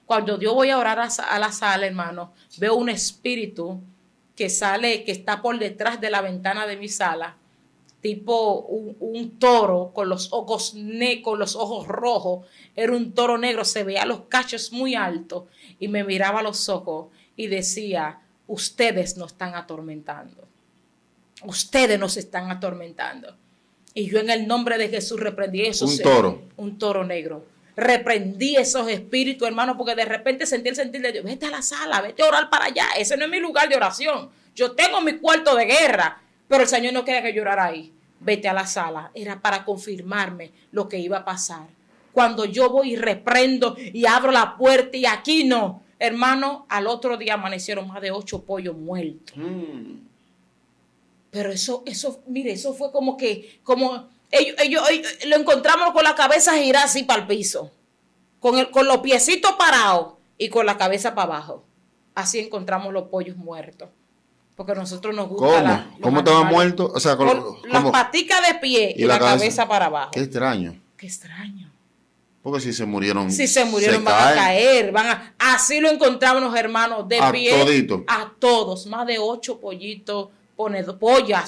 Cuando yo voy a orar a la sala, hermano, veo un espíritu que sale, que está por detrás de la ventana de mi sala, tipo un toro con los ojos rojos. Era un toro negro, se veía los cachos muy altos y me miraba a los ojos y decía, ustedes nos están atormentando. Ustedes nos están atormentando. Y yo en el nombre de Jesús reprendí eso. Un toro negro. Reprendí esos espíritus, hermano, porque de repente sentí el sentir de Dios. Vete a la sala, vete a orar para allá. Ese no es mi lugar de oración. Yo tengo mi cuarto de guerra, pero el Señor no quería que yo orara ahí. Vete a la sala. Era para confirmarme lo que iba a pasar. Cuando yo voy y reprendo y abro la puerta y aquí no, hermano, al otro día amanecieron más de 8 pollos muertos. Pero eso, mire, eso fue como ellos lo encontramos con la cabeza girada así para el piso, con los piecitos parados y con la cabeza para abajo. Así encontramos los pollos muertos. Porque a nosotros nos gusta. ¿Cómo estaban muertos? O sea, las paticas de pie y la cabeza para abajo. Qué extraño. Porque si se murieron. Van a caer. Así lo encontramos los hermanos de pie. Todito. A todos. Más de 8 pollitos,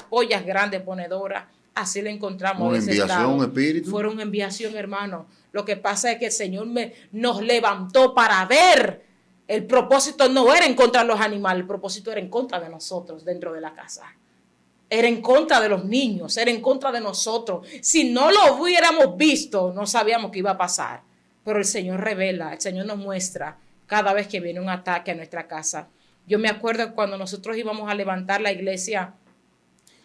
pollas grandes ponedoras. Así lo encontramos. Una enviación, un espíritu. Fueron enviación, hermano. Lo que pasa es que el Señor nos levantó para ver. El propósito no era en contra de los animales, el propósito era en contra de nosotros dentro de la casa. Era en contra de los niños, era en contra de nosotros. Si no lo hubiéramos visto, no sabíamos qué iba a pasar. Pero el Señor revela, el Señor nos muestra cada vez que viene un ataque a nuestra casa. Yo me acuerdo cuando nosotros íbamos a levantar la iglesia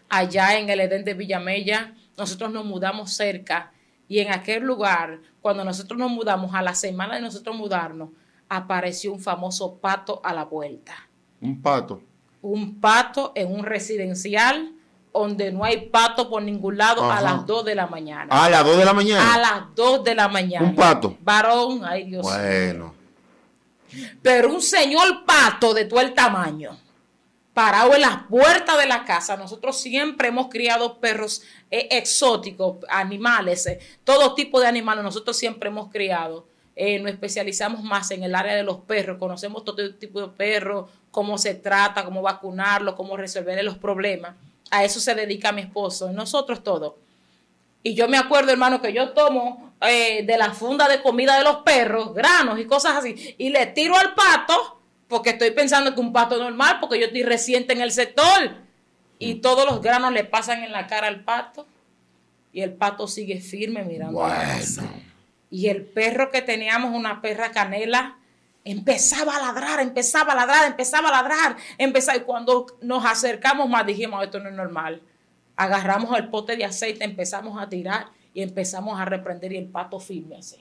allá en el Edén de Villamella, nosotros nos mudamos cerca y en aquel lugar, cuando nosotros nos mudamos, a la semana de nosotros mudarnos, apareció un famoso pato a la puerta. ¿Un pato? Un pato en un residencial donde no hay pato por ningún lado. Ajá. A las 2 de la mañana. ¿A las 2 de la mañana? A las 2 de la mañana. ¿Un pato? Varón, ay Dios mío. Bueno. Pero un señor pato de todo el tamaño, parado en las puertas de la casa. Nosotros siempre hemos criado perros exóticos, animales, todo tipo de animales. Nosotros siempre hemos criado. Nos especializamos más en el área de los perros. Conocemos todo tipo de perros, cómo se trata, cómo vacunarlos, cómo resolver los problemas. A eso se dedica mi esposo. Nosotros todos. Y yo me acuerdo, hermano, que yo tomo de la funda de comida de los perros, granos y cosas así, y le tiro al pato, porque estoy pensando que un pato es normal, porque yo estoy reciente en el sector. Y todos los granos le pasan en la cara al pato. Y el pato sigue firme mirando la casa. Y el perro que teníamos, una perra canela, empezaba a ladrar. Y cuando nos acercamos más, dijimos, esto no es normal. Agarramos el pote de aceite, empezamos a tirar y empezamos a reprender, y el pato firme así.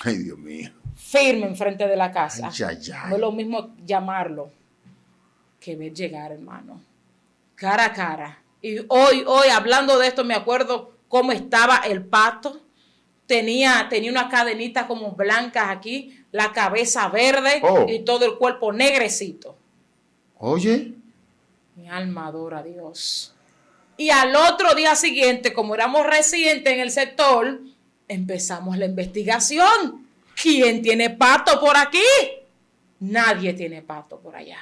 Ay, Dios mío. Firme enfrente de la casa. Ay, ay, ay. No es lo mismo llamarlo que ver llegar, hermano. Cara a cara. Y hoy, hablando de esto, me acuerdo cómo estaba el pato. Tenía una cadenita como blancas aquí, la cabeza verde y todo el cuerpo negrecito. Oye. Mi alma adora a Dios. Y al otro día siguiente, como éramos residentes en el sector, empezamos la investigación. ¿Quién tiene pato por aquí? Nadie tiene pato por allá.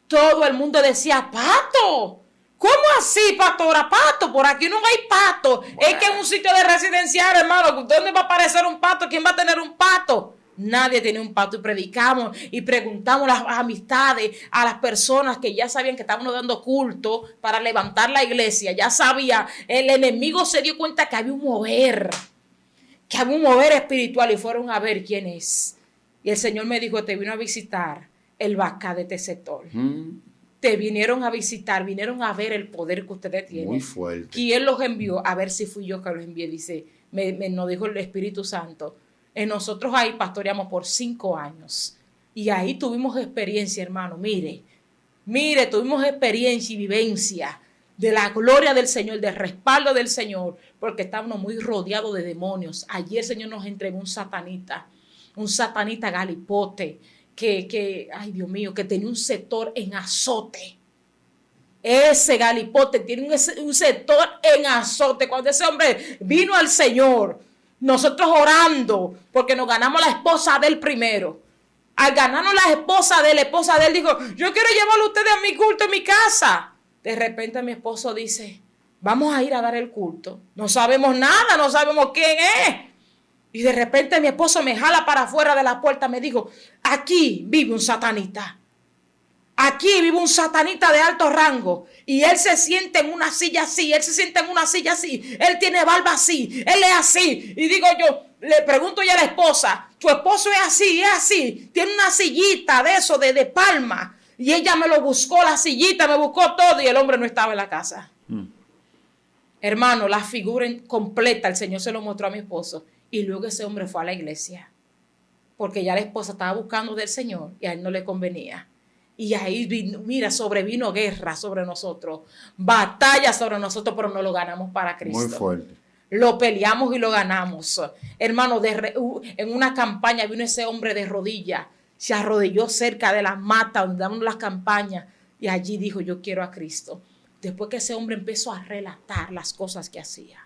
Todo el mundo decía, pato. ¿Cómo así, pastora? Pato, por aquí no hay pato. Bueno. Es que es un sitio de residencial, hermano. ¿Dónde va a aparecer un pato? ¿Quién va a tener un pato? Nadie tiene un pato. Y predicamos y preguntamos a las amistades, a las personas que ya sabían que estábamos dando culto para levantar la iglesia. Ya sabía, el enemigo se dio cuenta que había un mover espiritual, y fueron a ver quién es. Y el Señor me dijo, te vino a visitar el Bacá de este sector. Te vinieron a visitar, vinieron a ver el poder que ustedes tienen. Muy fuerte. ¿Quién los envió? A ver si fui yo que los envié. Dice, nos dijo el Espíritu Santo. Nosotros ahí pastoreamos por 5 años. Y ahí tuvimos experiencia, hermano. Mire, tuvimos experiencia y vivencia de la gloria del Señor, del respaldo del Señor, porque estábamos muy rodeados de demonios. Ayer el Señor nos entregó un satanita galipote, que, ay Dios mío, que tenía un sector en azote. Ese galipote tiene un sector en azote. Cuando ese hombre vino al Señor, nosotros orando, porque nos ganamos la esposa de él primero. Al ganarnos la esposa de él dijo, yo quiero llevarlo a ustedes a mi culto en mi casa. De repente mi esposo dice, vamos a ir a dar el culto. No sabemos nada, no sabemos quién es. Y de repente mi esposo me jala para afuera de la puerta, me dijo, aquí vive un satanita. Aquí vive un satanita de alto rango. Y él se siente en una silla así, él tiene barba así, él es así. Y digo yo, le pregunto ya a la esposa, tu esposo es así, tiene una sillita de eso, de palma. Y ella me lo buscó, la sillita, me buscó todo, y el hombre no estaba en la casa. Hermano, la figura completa, el Señor se lo mostró a mi esposo. Y luego ese hombre fue a la iglesia, porque ya la esposa estaba buscando del Señor y a él no le convenía. Y ahí sobrevino guerra sobre nosotros, batalla sobre nosotros, pero no lo ganamos para Cristo. Muy fuerte. Lo peleamos y lo ganamos. Hermano, en una campaña vino ese hombre de rodillas, se arrodilló cerca de las matas donde daban las campañas y allí dijo, yo quiero a Cristo. Después que ese hombre empezó a relatar las cosas que hacía.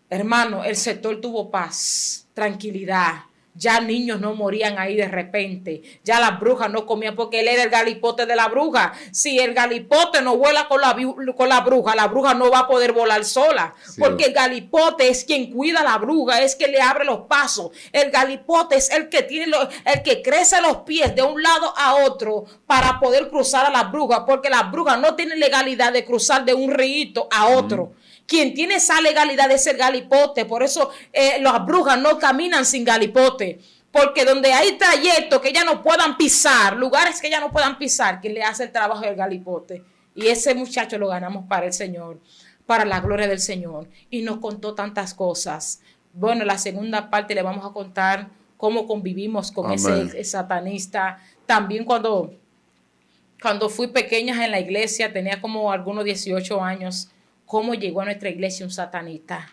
Hermano, el sector tuvo paz, tranquilidad. Ya niños no morían ahí de repente. Ya las brujas no comían porque él era el galipote de la bruja. Si el galipote no vuela con la bruja no va a poder volar sola. Sí, porque el galipote es quien cuida a la bruja, es quien le abre los pasos. El galipote es el que el que crece los pies de un lado a otro para poder cruzar a la bruja. Porque las brujas no tienen legalidad de cruzar de un río a otro. Quien tiene esa legalidad es el galipote. Por eso las brujas no caminan sin galipote. Porque donde hay trayectos que ellas no puedan pisar, lugares que ellas no puedan pisar, quien le hace el trabajo del galipote. Y ese muchacho lo ganamos para el Señor, para la gloria del Señor. Y nos contó tantas cosas. Bueno, la segunda parte le vamos a contar cómo convivimos con ese satanista. También cuando fui pequeña en la iglesia, tenía como algunos 18 años, cómo llegó a nuestra iglesia un satanista,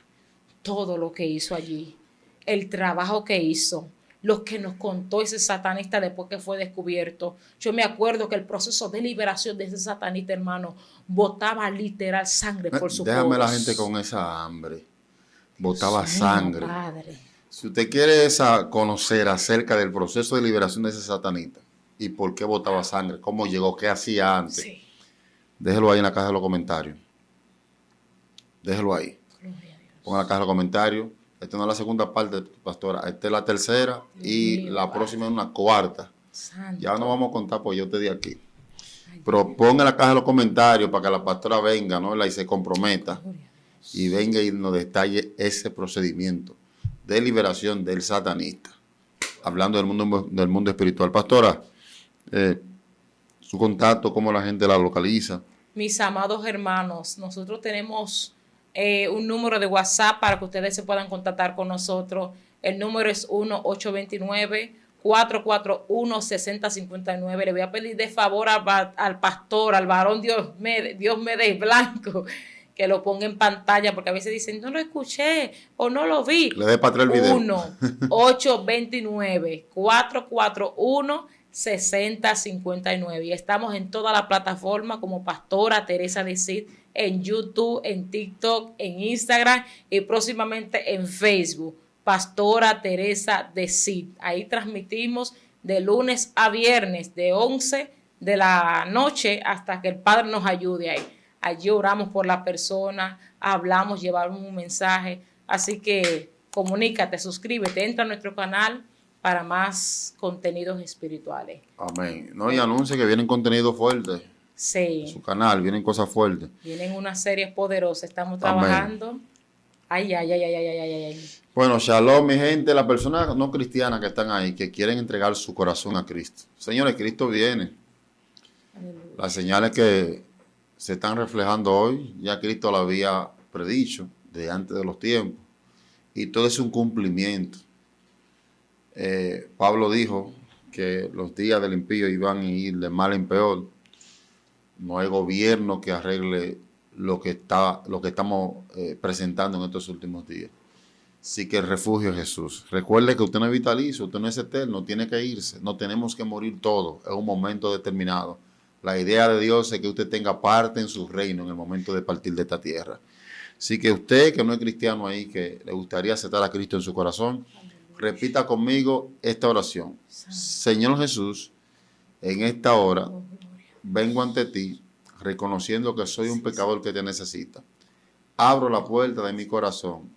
todo lo que hizo allí, el trabajo que hizo, lo que nos contó ese satanista después que fue descubierto. Yo me acuerdo que el proceso de liberación de ese satanista, hermano, botaba literal sangre por su Déjame la gente con esa hambre. Botaba sangre. Padre. Si usted quiere conocer acerca del proceso de liberación de ese satanista y por qué botaba sangre, cómo llegó, qué hacía antes, déjelo ahí en la caja de los comentarios. Déjelo ahí. Gloria a Dios. Ponga en la caja de comentarios. Esta no es la segunda parte, pastora. Esta es la tercera y mío, la próxima es una cuarta. Santo. Ya no vamos a contar, pues yo te di aquí. Ay, Pero ponga en la caja de los comentarios para que la pastora venga, ¿no? Y se comprometa gloria a Dios. y venga y nos detalle ese procedimiento de liberación del satanista. Hablando del mundo espiritual. Pastora, su contacto, cómo la gente la localiza. Mis amados hermanos, nosotros tenemos un número de WhatsApp para que ustedes se puedan contactar con nosotros. El número es 1-829-441-6059. Le voy a pedir de favor al pastor, al varón Dios me dé blanco, que lo ponga en pantalla, porque a veces dicen, no lo escuché o no lo vi. Le dé para atrás el video. 1-829-441-6059. Y estamos en toda la plataforma como Pastora Teresa de Sid, en YouTube, en TikTok, en Instagram y próximamente en Facebook. Pastora Teresa de Sid. Ahí transmitimos de lunes a viernes, de 11 de la noche hasta que el Padre nos ayude ahí. Allí oramos por la persona, hablamos, llevamos un mensaje. Así que comunícate, suscríbete, entra a nuestro canal para más contenidos espirituales. Amén. No, y anuncia que vienen contenido fuerte. Sí. En su canal, vienen cosas fuertes. Vienen unas series poderosas. Estamos trabajando. Ay. Bueno, shalom, mi gente, las personas no cristianas que están ahí, que quieren entregar su corazón a Cristo. Señores, Cristo viene. Las señales que se están reflejando hoy, ya Cristo lo había predicho de antes de los tiempos. Y todo es un cumplimiento. Pablo dijo que los días del impío iban a ir de mal en peor. No hay gobierno que arregle lo que estamos presentando en estos últimos días. Así que el refugio es Jesús. Recuerde que usted no es vitalicio, usted no es eterno, tiene que irse. No tenemos que morir todos en un momento determinado. La idea de Dios es que usted tenga parte en su reino en el momento de partir de esta tierra. Así que usted que no es cristiano ahí, que le gustaría aceptar a Cristo en su corazón, repita conmigo esta oración. Señor Jesús, en esta hora vengo ante ti reconociendo que soy un pecador que te necesita. Abro la puerta de mi corazón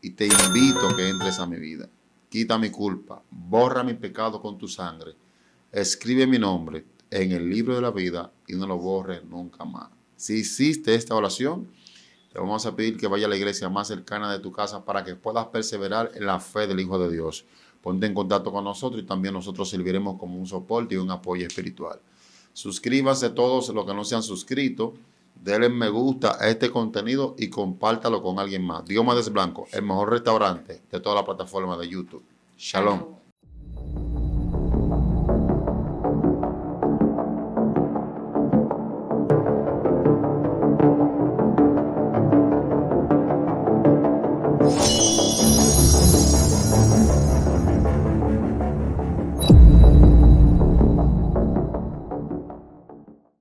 y te invito a que entres a mi vida. Quita mi culpa, borra mi pecado con tu sangre. Escribe mi nombre en el libro de la vida y no lo borres nunca más. Si hiciste esta oración, te vamos a pedir que vaya a la iglesia más cercana de tu casa para que puedas perseverar en la fe del Hijo de Dios. Ponte en contacto con nosotros y también nosotros serviremos como un soporte y un apoyo espiritual. Suscríbanse todos los que no se han suscrito. Denle me gusta a este contenido y compártalo con alguien más. Diomedes Blanco, el mejor restaurante de toda la plataforma de YouTube. Shalom.